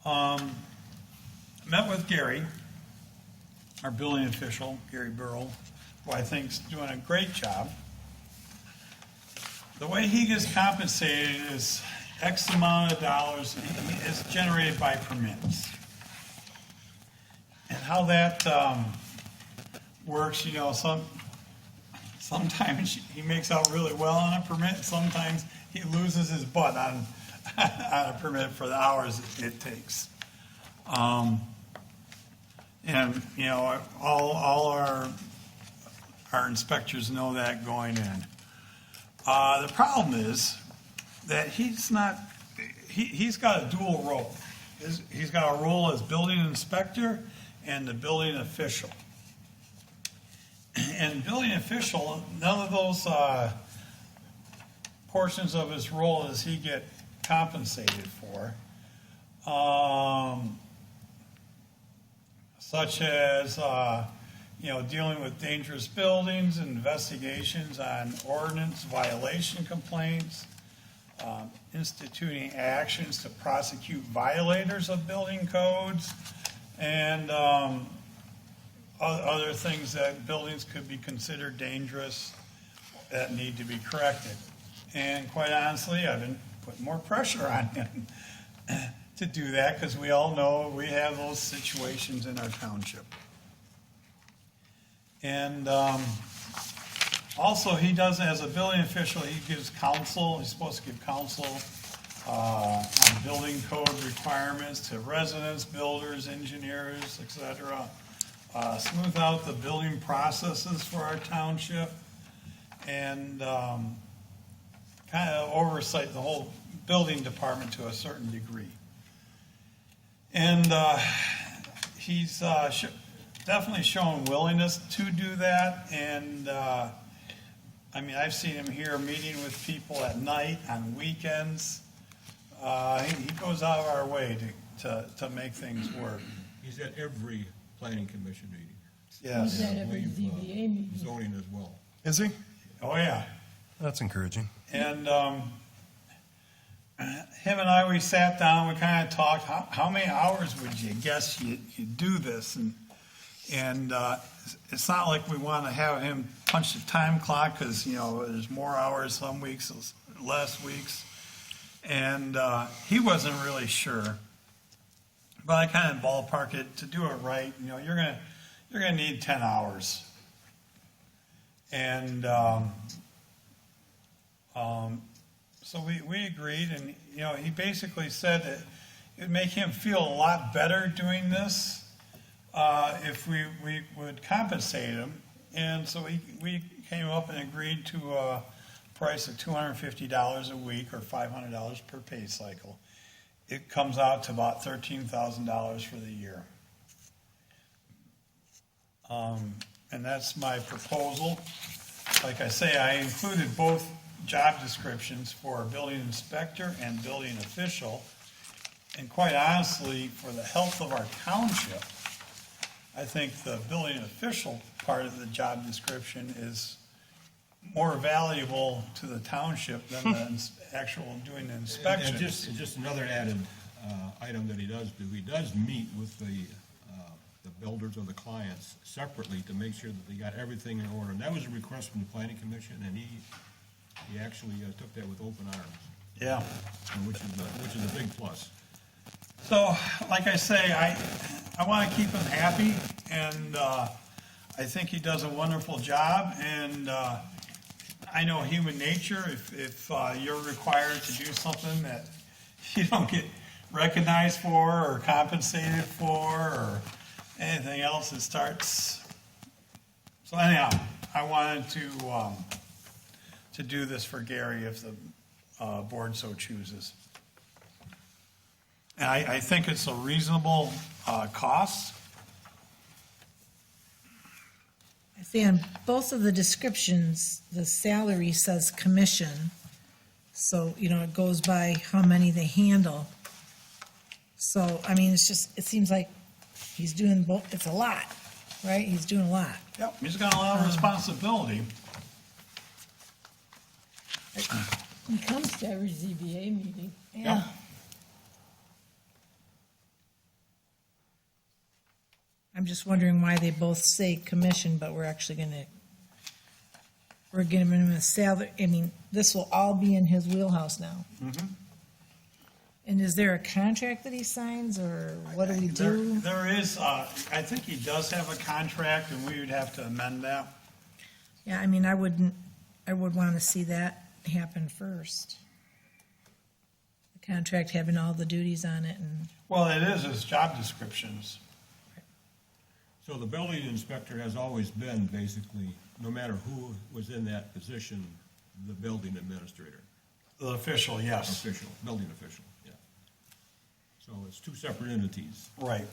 Met with Gary, our building official, Gary Burrell, who I think is doing a great job. The way he gets compensated is X amount of dollars is generated by permits. how that works, you know, sometimes he makes out really well on a permit, sometimes he loses his butt on, on a permit for the hours it takes. And, you know, all our inspectors know that going in. The problem is that he's got a dual role. He's got a role as building inspector and the building official. And building official, none of those portions of his role does he get compensated for. Such as, you know, dealing with dangerous buildings, investigations on ordinance violation complaints, instituting actions to prosecute violators of building codes, and other things that buildings could be considered dangerous that need to be corrected. And quite honestly, I've been putting more pressure on him to do that, because we all know we have those situations in our township. And also, he does, as a building official, he gives counsel, he's supposed to give counsel on building code requirements to residents, builders, engineers, et cetera. Smooth out the building processes for our township, and kind of oversight the whole building department to a certain degree. And he's definitely shown willingness to do that. And I mean, I've seen him here meeting with people at night, on weekends. He goes out of our way to make things work. He's at every planning commission meeting. Yes. He's at every I believe, ZBA meeting. Zoning as well. Is he? Oh, yeah. That's encouraging. And him and I, we sat down, we kind of talked, how many hours would you guess you do this? And it's not like we want to have him punch the time clock, because, you know, there's more hours some weeks, less weeks. And he wasn't really sure. But I kind of ballparked it, to do it right, you know, you're gonna need 10 hours. And so we agreed, and, you know, he basically said that it'd make him feel a lot better doing this if we would compensate him. And so we came up and agreed to a price of $250 a week, or $500 per pay cycle. It comes out to about $13,000 for the year. And that's my proposal. Like I say, I included both job descriptions for building inspector and building official. And quite honestly, for the health of our township, I think the building official part of the job description is more valuable to the township than the actual doing the inspection. And just another added item that he does do, he does meet with the builders or the clients separately to make sure that they got everything in order. And that was a request from the planning commission, and he actually took that with open arms. Yeah. Which is a big plus. So, like I say, I want to keep him happy, and I think he does a wonderful job. And I know human nature. If you're required to do something that you don't get recognized for or compensated for or anything else, it starts. So anyhow, I wanted to do this for Gary if the board so chooses. And I think it's a reasonable cost. I see on both of the descriptions, the salary says commission. So, you know, it goes by how many they handle. So, I mean, it's just, it seems like he's doing both, it's a lot, right? He's doing a lot. Yep, he's got a lot of responsibility. He comes to every ZBA meeting. Yeah. I'm just wondering why they both say commission, but we're actually we're giving him a salary. I mean, this will all be in his wheelhouse now. And is there a contract that he signs, or what do we do? There is, I think he does have a contract, and we would have to amend that. Yeah, I mean, I would want to see that happen first. The contract having all the duties on it, and, Well, it is his job descriptions. So the building inspector has always been basically, no matter who was in that position, the building administrator, The official, yes. official, building official, yeah. So it's two separate entities. Right.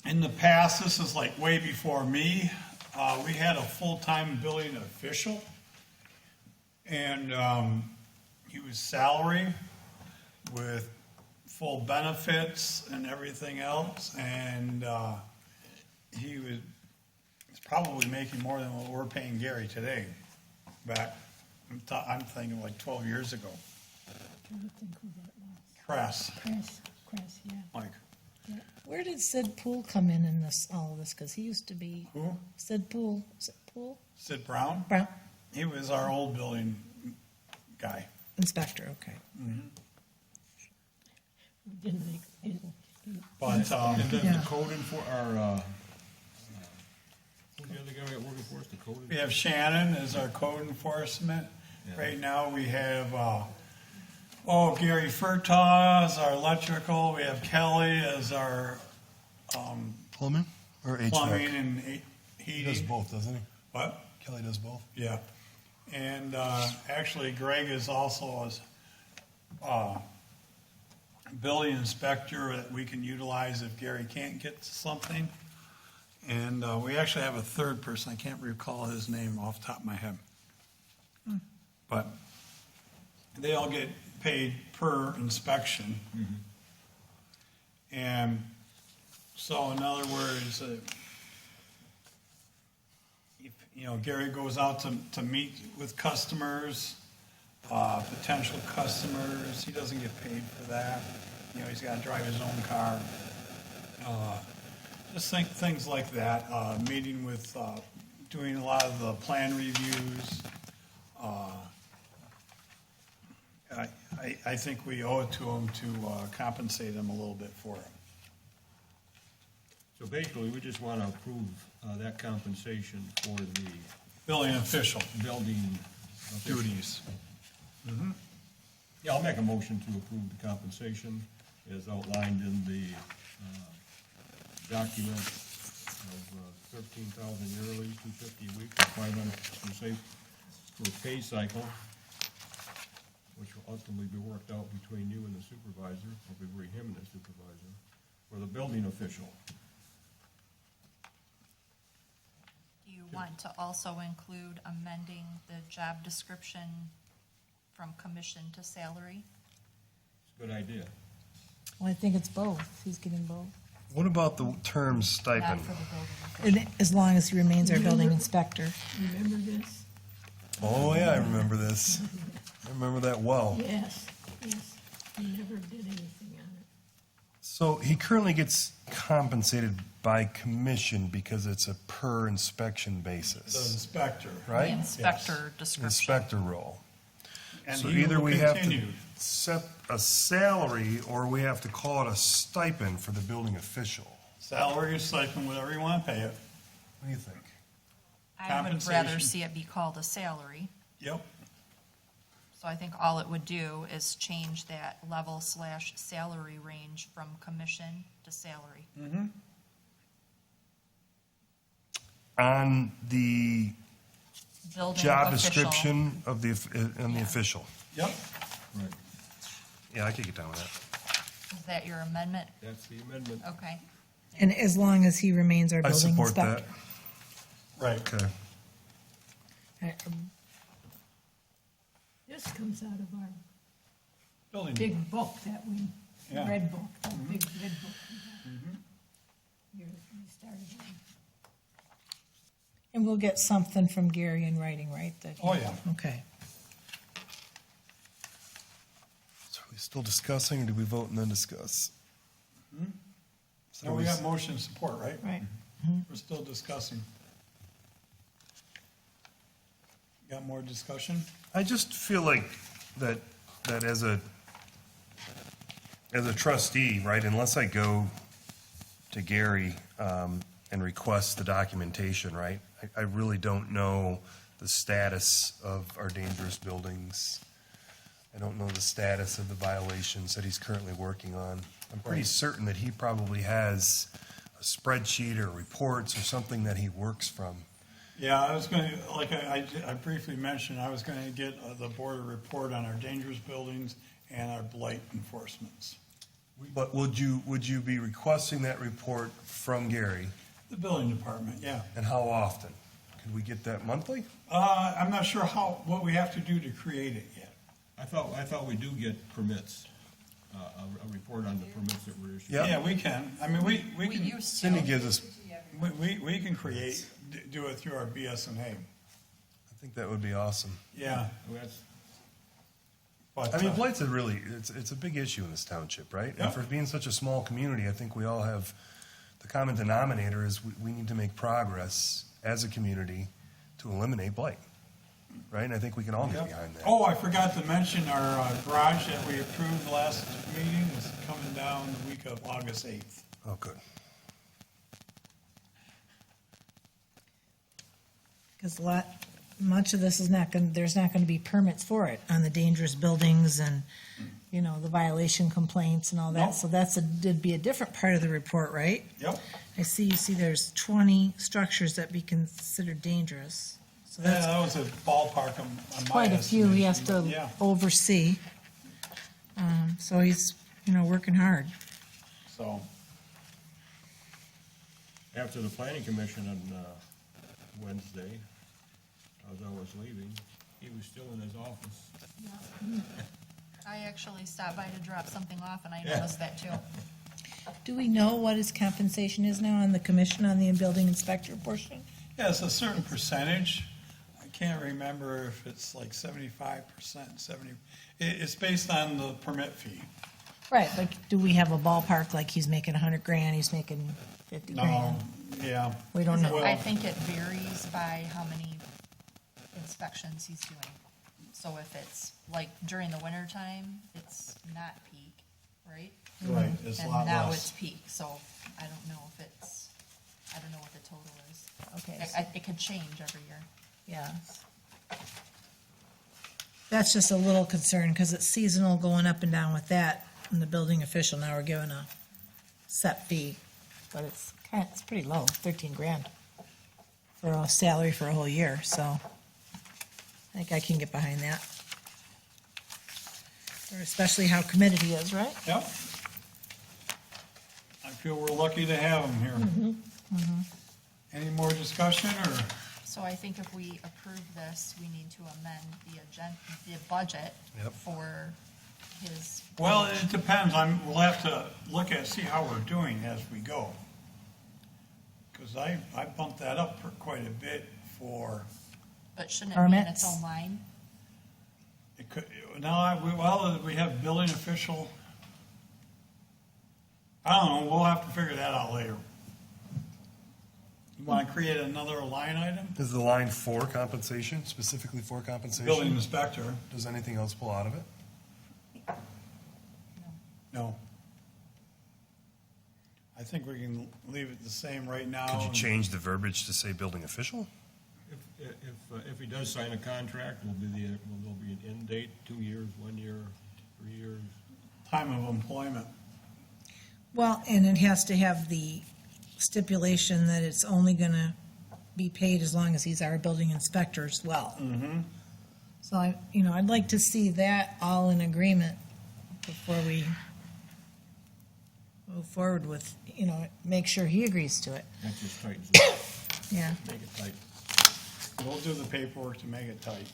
In the past, this is like way before me, we had a full-time building official. And, he was salary with full benefits and everything else. And, he was probably making more than what we're paying Gary today. Back, I'm thinking like 12 years ago. Trying to think who that was. Cress, Chris, yeah. Mike. where did Sid Poole come in this, all of this? Because he used to be, Who? Sid Poole, is it Poole? Sid Brown? Brown, He was our old building guy. inspector, okay. We didn't. But, And then Yeah. the code who's the other guy working for us, the code? we have Shannon as our code enforcement. Yeah. Right now, we have, Gary Furtaw as our electrical. We have Kelly as our Plumbing or plumbing HVAC? and He does heating. both, doesn't he? What? Kelly does both. Yeah. And actually, Greg is also a building inspector that we can utilize if Gary can't get to something. And we actually have a third person. I can't recall his name off the top of my head. But they all get paid per inspection. And so in other words, if, Gary goes out to meet with customers, potential customers, he doesn't get paid for that. He's got to drive his own car. Just think things like that, meeting with, doing a lot of the plan reviews. I think we owe it to him to compensate him a little bit for it. So basically, we just want to approve that compensation for the Building official building official. duties. Yeah, I'll make a motion to approve the compensation as outlined in the document of 13,000 yearly, 250 a week, 500 for a pay cycle, which will ultimately be worked out between you and the supervisor, or between him and the supervisor, for the building official. Do you want to also include amending the job description from commission to salary? It's a good idea. Well, I think it's both, he's getting both. What about the term Not stipend? for the building official. And as long as he remains our building inspector. Remember this? Oh, yeah, I remember this. I remember that well. Yes. We never did anything on it. So he currently gets compensated by commission because it's a per inspection The basis, inspector. The right? inspector description. Inspector role. And So he either will we have to continue. set a salary or we have to call it a stipend for the building official. Salary or stipend, whatever you want to pay it. What do you think? I would rather Compensation. see it be called a salary. Yep. So I think all it would do is change that level/salary range from commission to salary. On the Building job official. description of the, on the Yeah. official. Yep. Right. Yeah, I could get down with that. Is that your amendment? That's the amendment. Okay. And as long as he remains our I building support that. inspector. Right. Okay. This comes out of our Building. big book that we, Yeah. red book, that big red book. We started on. And we'll get something from Gary in writing, right? that he- Oh, yeah. Okay. So are we still discussing or do we vote and then discuss? No, we got motion support, right? Right. We're still discussing. Got more discussion? I just feel like that that as a trustee, right, unless I go to Gary and request the documentation, right, I really don't know the status of our dangerous buildings. I don't know the status of the violations that he's currently working on. I'm pretty certain that he probably has a spreadsheet or reports or something that he works from. Yeah, I was gonna, like I briefly mentioned, I was gonna get the board a report on our dangerous buildings and our blight enforcements. But would you be requesting that report from Gary? The building department, yeah. And how often? Could we get that monthly? I'm not sure what we have to do to create it yet. I thought we do get permits, a report on the permits that were issued. Yeah. Yeah, we can. I mean, we We can, used Cindy to. gives us, we can do it through our BS&A. I think that would be awesome. Yeah. Well, that's- But, I mean, blight's it's a big issue in this township, right? Yeah. And for being such a small community, I think we all have, the common denominator is we need to make progress as a community to eliminate blight, right? And I think we can all get behind that. Oh, I forgot to mention our garage that we approved last meeting is coming down the week of August 8th. Oh, good. Because much of this is not going, there's not going to be permits for it on the dangerous buildings and, you know, the violation complaints and all that. Nope. So it'd be a different part of the report, right? Yep. You see there's 20 structures that be considered dangerous. So Yeah, that's that was a ballpark on my quite a few he has estimation, to but yeah. oversee. So he's, working hard. So, After the planning commission on Wednesday, as I was leaving, he was still in his office. I actually stopped by to drop something off and I noticed that too. Do we know what his compensation is now on the commission on the building inspector portion? yeah, it's a certain percentage. I can't remember if it's like 75%, 70. It's based on the permit fee. Right, like, do we have a ballpark, like he's making 100 grand, he's making 50 No, grand? yeah. We don't know. Well- I think it varies by how many inspections he's doing. So if it's like during the winter time, it's not peak, right? Right, it's a lot And now less. it's peak, so I don't know if it's, I don't know what the total is. Okay, It could change every year. yeah. That's just a little concern, because it's seasonal going up and down with that, and the building official, now we're giving a set fee, but it's pretty low, 13 grand for a salary for a whole year, so I think I can get behind that. Or especially how committed he is, right? Yep. I feel we're lucky to have him here. Any more discussion, or? So I think if we approve this, we need to amend the budget Yep. for his. Well, it depends. We'll have to look at, see how we're doing as we go. Because I bumped that up for quite a bit for, But shouldn't it be in its Permits. own line? it could, now, we have building official. I don't know, we'll have to figure that out later. You want to create another line item? Is the line for compensation, specifically for compensation? Building inspector, Does anything else pull out of it? no. I think we can leave it the same right now. Could you change the verbiage to say building official? If he does sign a contract, will there be an end date, 2 years, 1 year, 3 years? Time of employment. Well, and it has to have the stipulation that it's only gonna be paid as long as he's our building inspector as well. So I'd like to see that all in agreement before we move forward with, make sure he agrees to it. That just tightens it up, Yeah. make it tight. We'll do the paperwork to make it tight.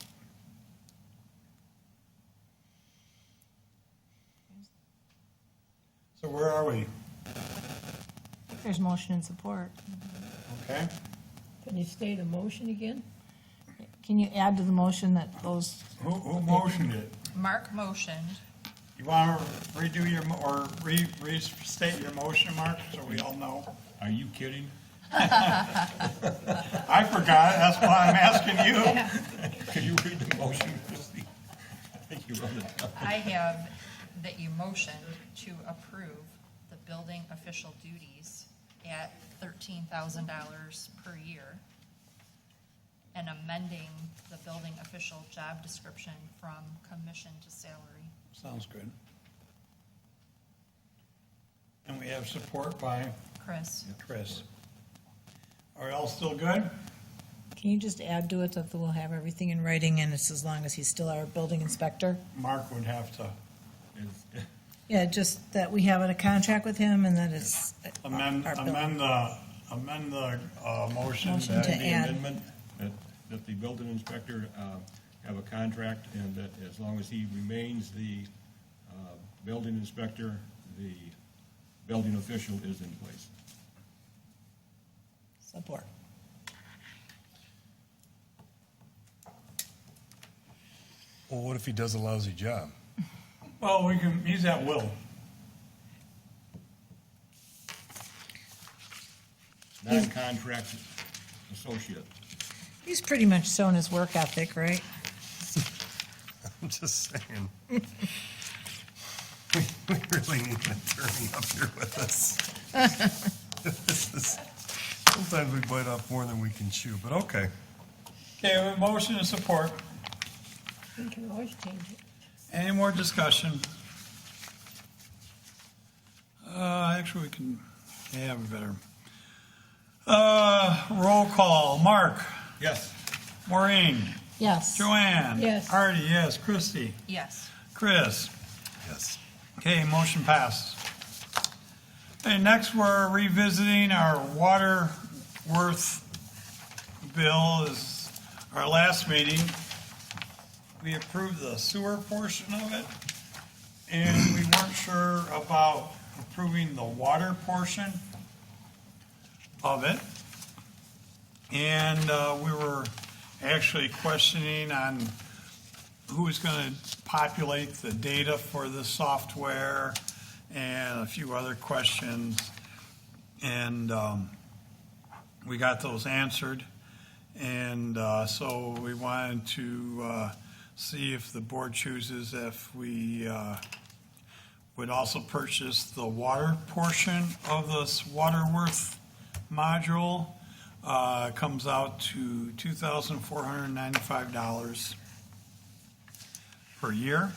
So where are we? There's motion and support. Okay? Can you state a motion again? Can you add to the motion that those, Who motioned it? Mark motioned. You want to redo or restate your motion, Mark, so we all know? Are you kidding? I forgot, that's why I'm asking you. Can you read the motion, Christie? You wrote it down. I have that you motioned to approve the building official duties at $13,000 per year and amending the building official job description from commission to salary. Sounds good. And we have support by Chris? Chris. Are y'all still good? Can you just add to it that we'll have everything in writing and it's as long as he's still our building inspector? Mark would have to It's- Yeah, just that we have a contract with him and that it's. amend our building. the motion. Motion that- to The add. amendment, that the building inspector have a contract, and that as long as he remains the building inspector, the building official is in place. Support. Well, what if he does a lousy job? Well, he's at will. Non-contract associate. He's pretty much shown his work ethic, right? I'm just saying. We really need an attorney up here with us. Sometimes we bite off more than we can chew, but okay. Okay, we have a motion and support. We can always change it. Any more discussion? Actually, we can have a better. Roll call. Mark, Yes. Maureen, Yes. Joanne. Yes. Artie, yes. Christie, Yes. Chris. Yes. Okay, motion passes. Okay, next we're revisiting our water worth bill. Is our last meeting. We approved the sewer portion of it, and we weren't sure about approving the water portion of it. And we were actually questioning on who's going to populate the data for the software and a few other questions. And we got those answered. And so we wanted to see if the board chooses if we would also purchase the water portion of this water worth module. Comes out to $2,495 per year.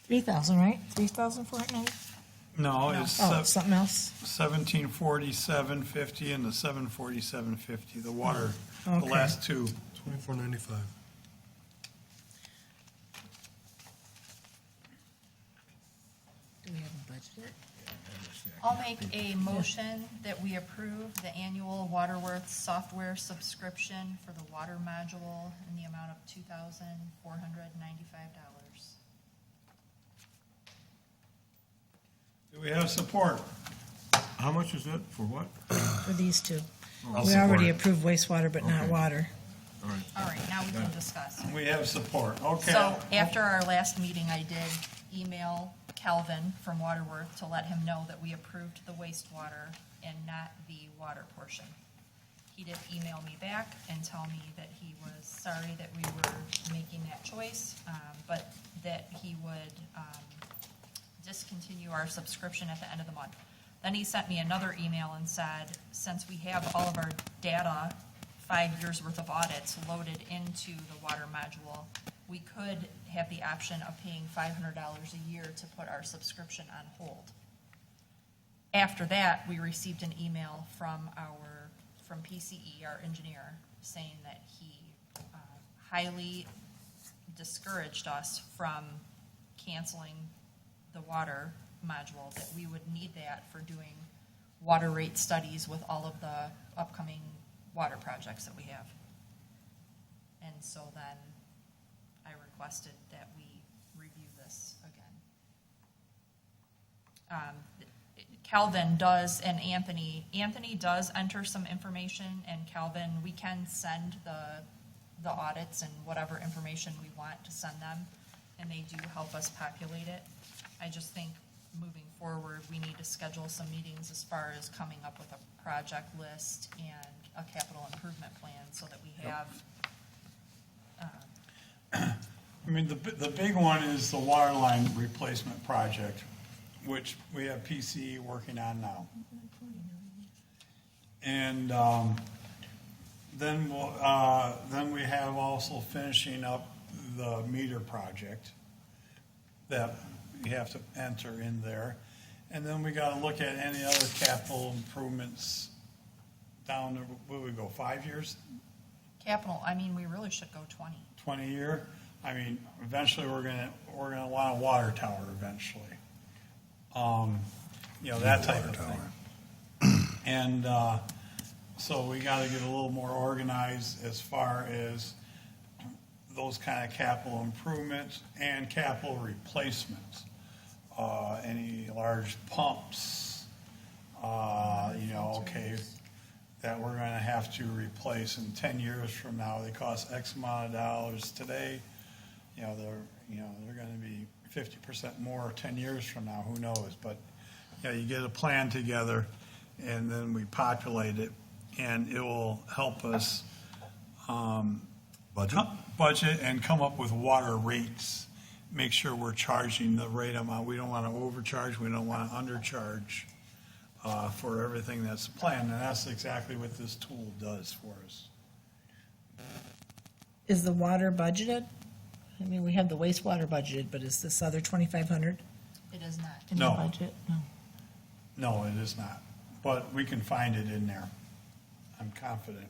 $3,000, right? $3,490? No, it's Oh, something else? 1747.50 and the 747.50, the water, the Okay. last two. $24.95. Do we have a budget? I'll make a motion that we approve the annual Waterworth software subscription for the water module in the amount of $2,495. Do we have support? How much is it for what? For these two. I'll We support already it. approved wastewater, but not Okay. water. All right. All right, now we can discuss. We have support, okay. So after our last meeting, I did email Calvin from Waterworth to let him know that we approved the wastewater and not the water portion. He did email me back and tell me that he was sorry that we were making that choice, but that he would discontinue our subscription at the end of the month. Then he sent me another email and said, since we have all of our data, 5 years worth of audits loaded into the water module, we could have the option of paying $500 a year to put our subscription on hold. After that, we received an email from PCE, our engineer, saying that he highly discouraged us from canceling the water module, that we would need that for doing water rate studies with all of the upcoming water projects that we have. And so then I requested that we review this again. Calvin does, and Anthony does enter some information, and Calvin, we can send the audits and whatever information we want to send them, and they do help us populate it. I just think moving forward, we need to schedule some meetings as far as coming up with a project list and a capital improvement plan so that we have I mean, the big one is the water line replacement project, which we have PCE working on now. And then we have also finishing up the meter project that we have to enter in there. And then we gotta look at any other capital improvements down, where we go, 5 years, Capital, I mean, we really should go 20. 20-year? I mean, eventually, we're gonna want a water tower eventually. You know, that type of thing. And, so we gotta get a little more organized as far as those kind of capital improvements and capital replacements. Any large pumps, you know, okay, that we're gonna have to replace in 10 years from now. They cost X amount of dollars today. You know, they're gonna be 50% more 10 years from now, who knows? But, you know, you get a plan together and then we populate it and it will help us budget and come up with water rates. Make sure we're charging the right amount. We don't wanna overcharge, we don't wanna undercharge for everything that's planned, and that's exactly what this tool does for us. Is the water budgeted? I mean, we have the wastewater budgeted, but is this other 2,500 It is not. in the No. budget? No. No, it is not, but we can find it in there. I'm confident.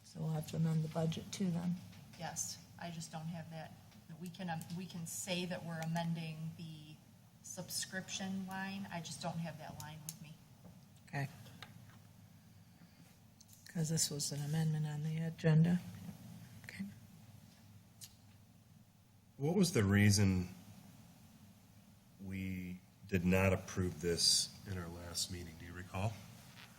So we'll have to amend the budget too then. Yes, I just don't have that. We can say that we're amending the subscription line, I just don't have that line with me. Okay. Because this was an amendment on the agenda. Okay. What was the reason we did not approve this in our last meeting? Do you recall?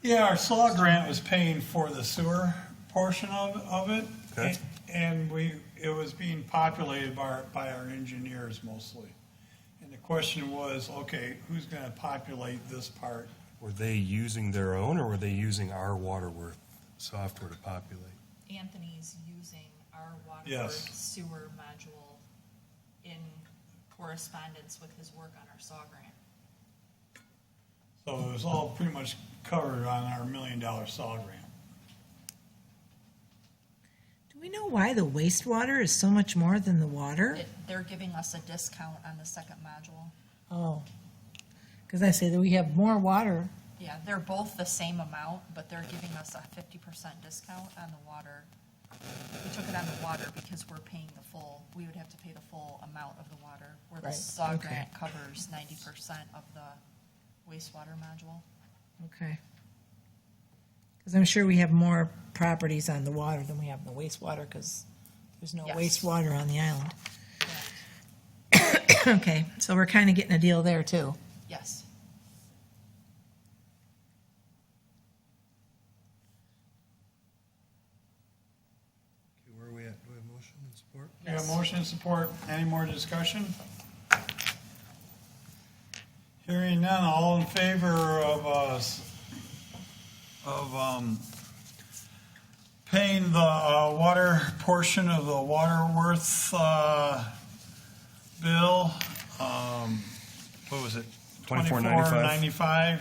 Yeah, our SAW grant was paying for the sewer portion of it. Okay. And it was being populated by our engineers mostly. And the question was, okay, who's gonna populate this part? Were they using their own, or were they using our Waterworth software to populate? Anthony's using our water Yes. sewer module in correspondence with his work on our SAW grant. So it was all pretty much covered on our $1 million SAW grant. Do we know why the wastewater is so much more than the water? They're giving us a discount on the second module. Oh. Because I say that we have more water. Yeah, they're both the same amount, but they're giving us a 50% discount on the water. We took it on the water because we're paying the full, we would have to pay the full amount of the water, where the Right, SAW okay. grant covers 90% of the wastewater module. Okay. Because I'm sure we have more properties on the water than we have the wastewater, because there's no Yes. wastewater on the island. Yeah. Okay, so we're kind of getting a deal there too. Yes. Okay, where are we at? Do we have motion and support? We have motion and support. Any more discussion? Hearing none, all in favor of paying the water portion of the Waterworth bill, what was it? $24.95. $24.95.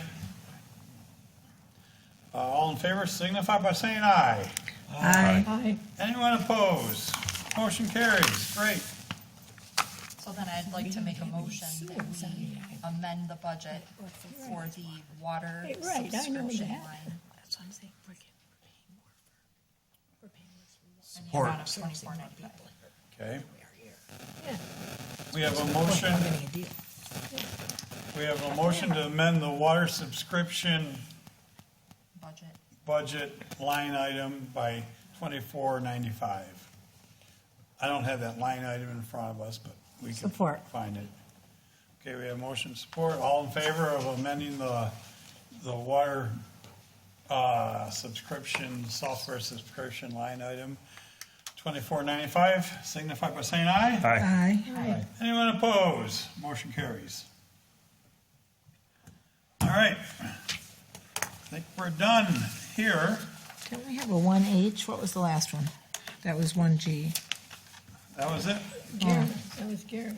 All in favor signify by saying aye. Aye. Anyone opposed? Motion carries. Great. So then I'd like to make a motion that we amend the budget for the water Right, I know subscription that. line That's what I'm saying, we're paying more. in the Support. amount of $24.95. Okay. Yeah, We have a motion. I'm getting a deal. We have a motion to amend the water subscription Budget. budget line item by $24.95. I don't have that line item in front of us, but we can Support. find it. Okay, we have motion support. All in favor of amending the water subscription, software subscription line item, $24.95, signify by saying aye. Aye. Aye. Anyone opposed? Motion carries. All right. I think we're done here. Don't we have a 1H? What was the last one? That was 1G. That was it? Gary, that was Gary.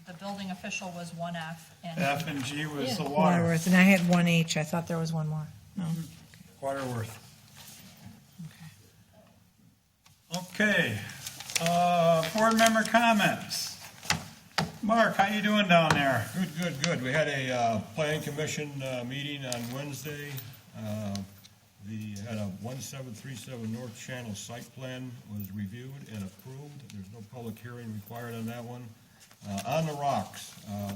The building official was 1F, and F and G was the Yeah. water, Waterworth, and I had 1H. I thought there was one more. No. Waterworth. Okay, board member comments. Mark, how you doing down there? Good. We had a planning commission meeting on Wednesday. Had a 1737 North Channel site plan was reviewed and approved. There's no public hearing required on that one. On the Rocks,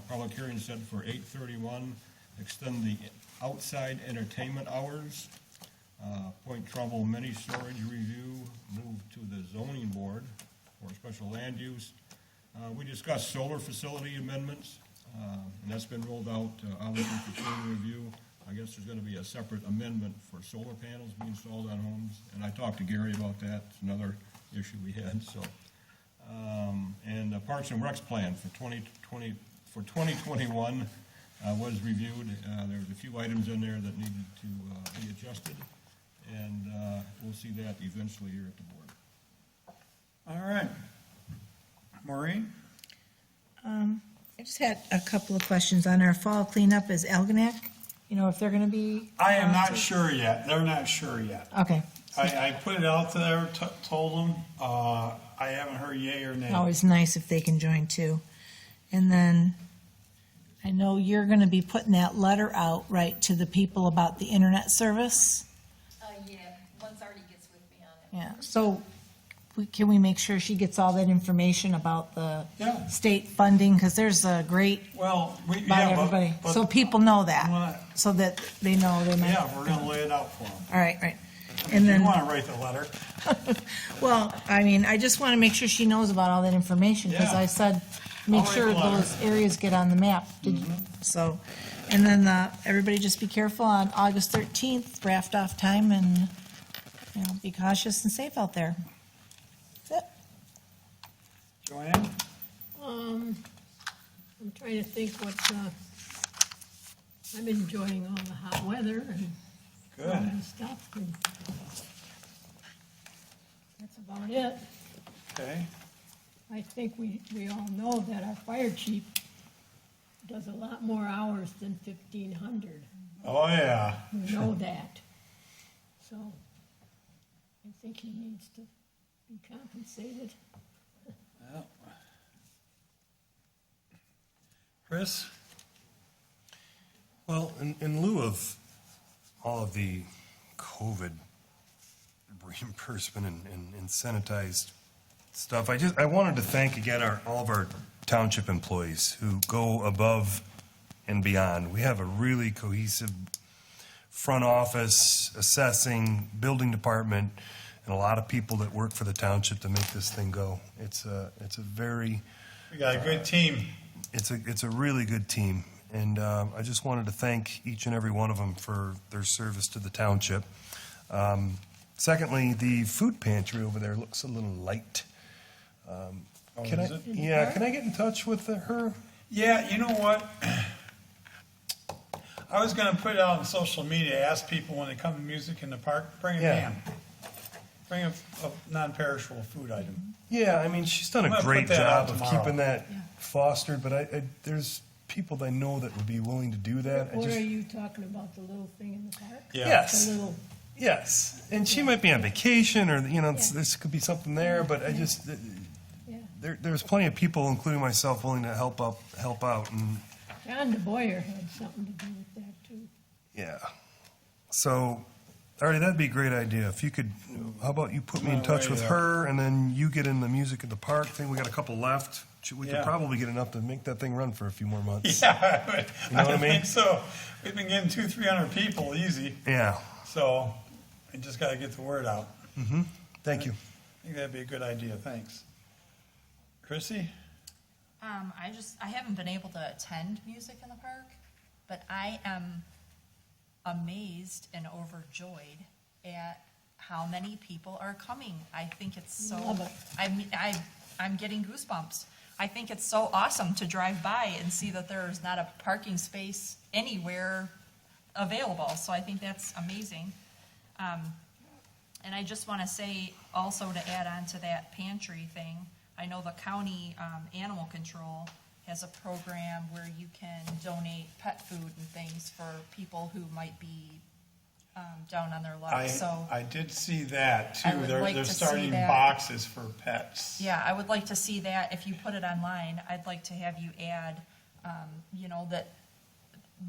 public hearing set for 8/31, extend the outside entertainment hours. Point Trumbull mini storage review, moved to the zoning board for special land use. We discussed solar facility amendments, and that's been rolled out, obviously for further review. I guess there's gonna be a separate amendment for solar panels being installed on homes, and I talked to Gary about that, it's another issue we had, so. And the Parks and Recs plan for 2021 was reviewed. There's a few items in there that needed to be adjusted, and we'll see that eventually here at the board. All right. Maureen? I just had a couple of questions on our fall cleanup. Is Algonac, if they're gonna be? I am not sure yet. They're not sure yet. Okay. I put it out there, told them, I haven't heard yay or nay. Always nice if they can join too. And then, I know you're gonna be putting that letter out, right, to the people about the internet service? Yeah, one's already gets with me on it. Yeah, so can we make sure she gets all that information about the Yeah. state funding? Because there's a great, Well, about yeah, everybody, but, so people know Wanna- that, so that they know they might. yeah, we're gonna lay it out for them. All right, right. If And you then, wanna write the letter, well, I just want to make sure she knows about all that information, because Yeah. I said, make I'll write sure the letter. those areas get on the map. So, and then, everybody just be careful on August 13th, draft off time, and, be cautious and safe out there. That's it. Joanne? I'm trying to think I'm enjoying all the hot weather and all Good. the stuff, and that's about it. Okay. I think we all know that our fire chief does a lot more hours than 1,500. Oh, yeah. We know that. So I think he needs to be compensated. Yep. Chris? Well, in lieu of all of the COVID reimbursement and sanitized stuff, I wanted to thank again all of our township employees who go above and beyond. We have a really cohesive front office, assessing, building department, and a lot of people that work for the township to make this thing go. It's a very, We got a good team. it's a really good team. And I just wanted to thank each and every one of them for their service to the township. Secondly, the food pantry over there looks a little light. Can I, is it? yeah, can I get in touch with her? Yeah, you know what? I was gonna put it out on social media, ask people when they come to music in the park, bring a Yeah. can. Bring a non-perishable food item. Yeah, I mean, she's done I'm a gonna great put that out job of tomorrow. keeping that fostered, but there's people that I know that would be willing to do that. What are you talking about, the little thing in the park? Yes. The little, Yes, and she might be on vacation, or Yeah. this could be something there. But I just yeah. there's plenty of people, including myself, willing to help out, and John DeBoyer had something to do with that too. yeah. So, Artie, that'd be a great idea. If you could, how about you put me in touch with her, and then you get in the music at the park thing. We got a couple left. We Yeah. could probably get enough to make that thing run for a few more months. Yeah, You know what I mean? think so. We've been getting 200-300 people easy, Yeah. so I just gotta get the word out. Thank you. I think that'd be a good idea, thanks. Chrissy? I haven't been able to attend music in the park, but I am amazed and overjoyed at how many people are coming. I think it's so, Love it. I'm getting goosebumps. I think it's so awesome to drive by and see that there's not a parking space anywhere available, so I think that's amazing. And I just want to say, also to add on to that pantry thing, I know the county animal control has a program where you can donate pet food and things for people who might be down on their luck, so. I did see that I too. would They're like to see starting that. boxes for pets. Yeah, I would like to see that. If you put it online, I'd like to have you add, you know, that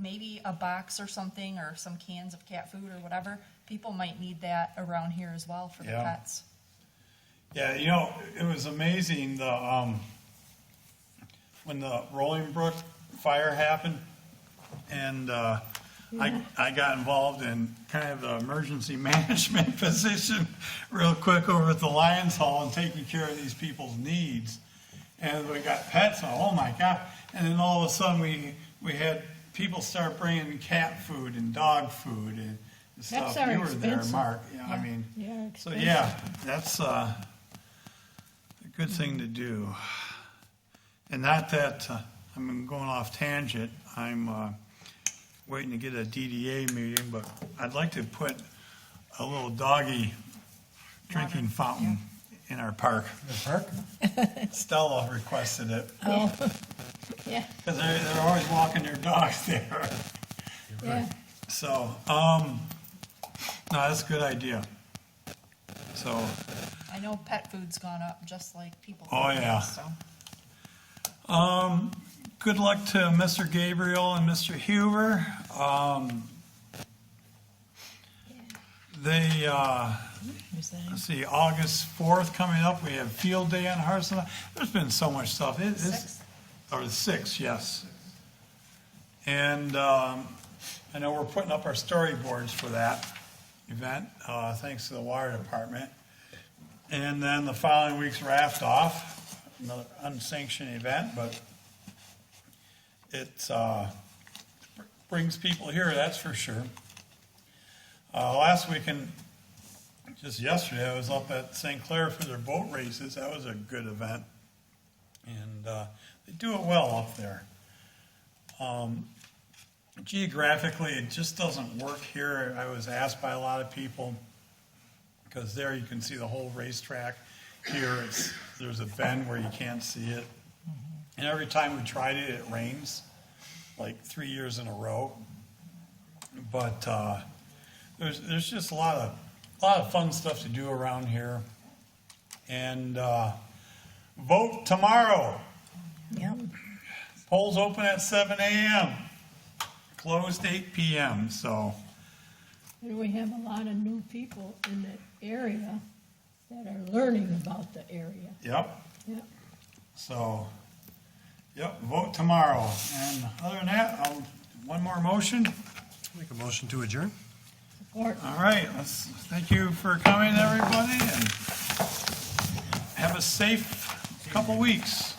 maybe a box or something, or some cans of cat food or whatever. People might need that around here as well for the Yeah. pets. Yeah, you know, it was amazing, when the Rolling Brook fire happened, and I got involved in kind of the emergency management position real quick over at the Lions Hall and taking care of these people's needs. And we got pets, oh my God. And then all of a sudden, we had people start bringing cat food and dog food and stuff. Pets are You were there, expensive. Mark. Yeah, I Yeah. mean, They are so expensive. yeah, that's a good thing to do. And not that, I'm going off tangent, I'm waiting to get a DDA meeting, but I'd like to put a little doggy drinking fountain in our park. The park? Stella requested it, Oh, yeah, because they're always walking their dogs there. yeah. So, no, that's a good idea. So, I know pet food's gone up just like people. Oh, food yeah. has, so. good luck to Mr. Gabriel and Mr. Huber. They, Who's that? let's see, August 4th coming up, we have Field Day on Hearthstone. There's been so much stuff. Or the 6th, yes. And I know we're putting up our storyboards for that event, thanks to the wire department. And then the following week's Raft Off, another unsanctioned event, but it brings people here, that's for sure. Last weekend, just yesterday, I was up at St. Clair for their boat races. That was a good event. And they do it well up there. Geographically, it just doesn't work here. I was asked by a lot of people, because there you can see the whole racetrack. Here, there's a bend where you can't see it. And every time we tried it, it rains, like 3 years in a row. But there's just a lot of fun stuff to do around here. And vote tomorrow. Yep. Polls open at 7 a.m., closed 8 p.m., so, And we have a lot of new people in the area that are learning about the area. yep. Yeah. So, yep, vote tomorrow. And other than that, one more motion. Make a motion to adjourn? Support. All right, thank you for coming, everybody, and have a safe couple weeks.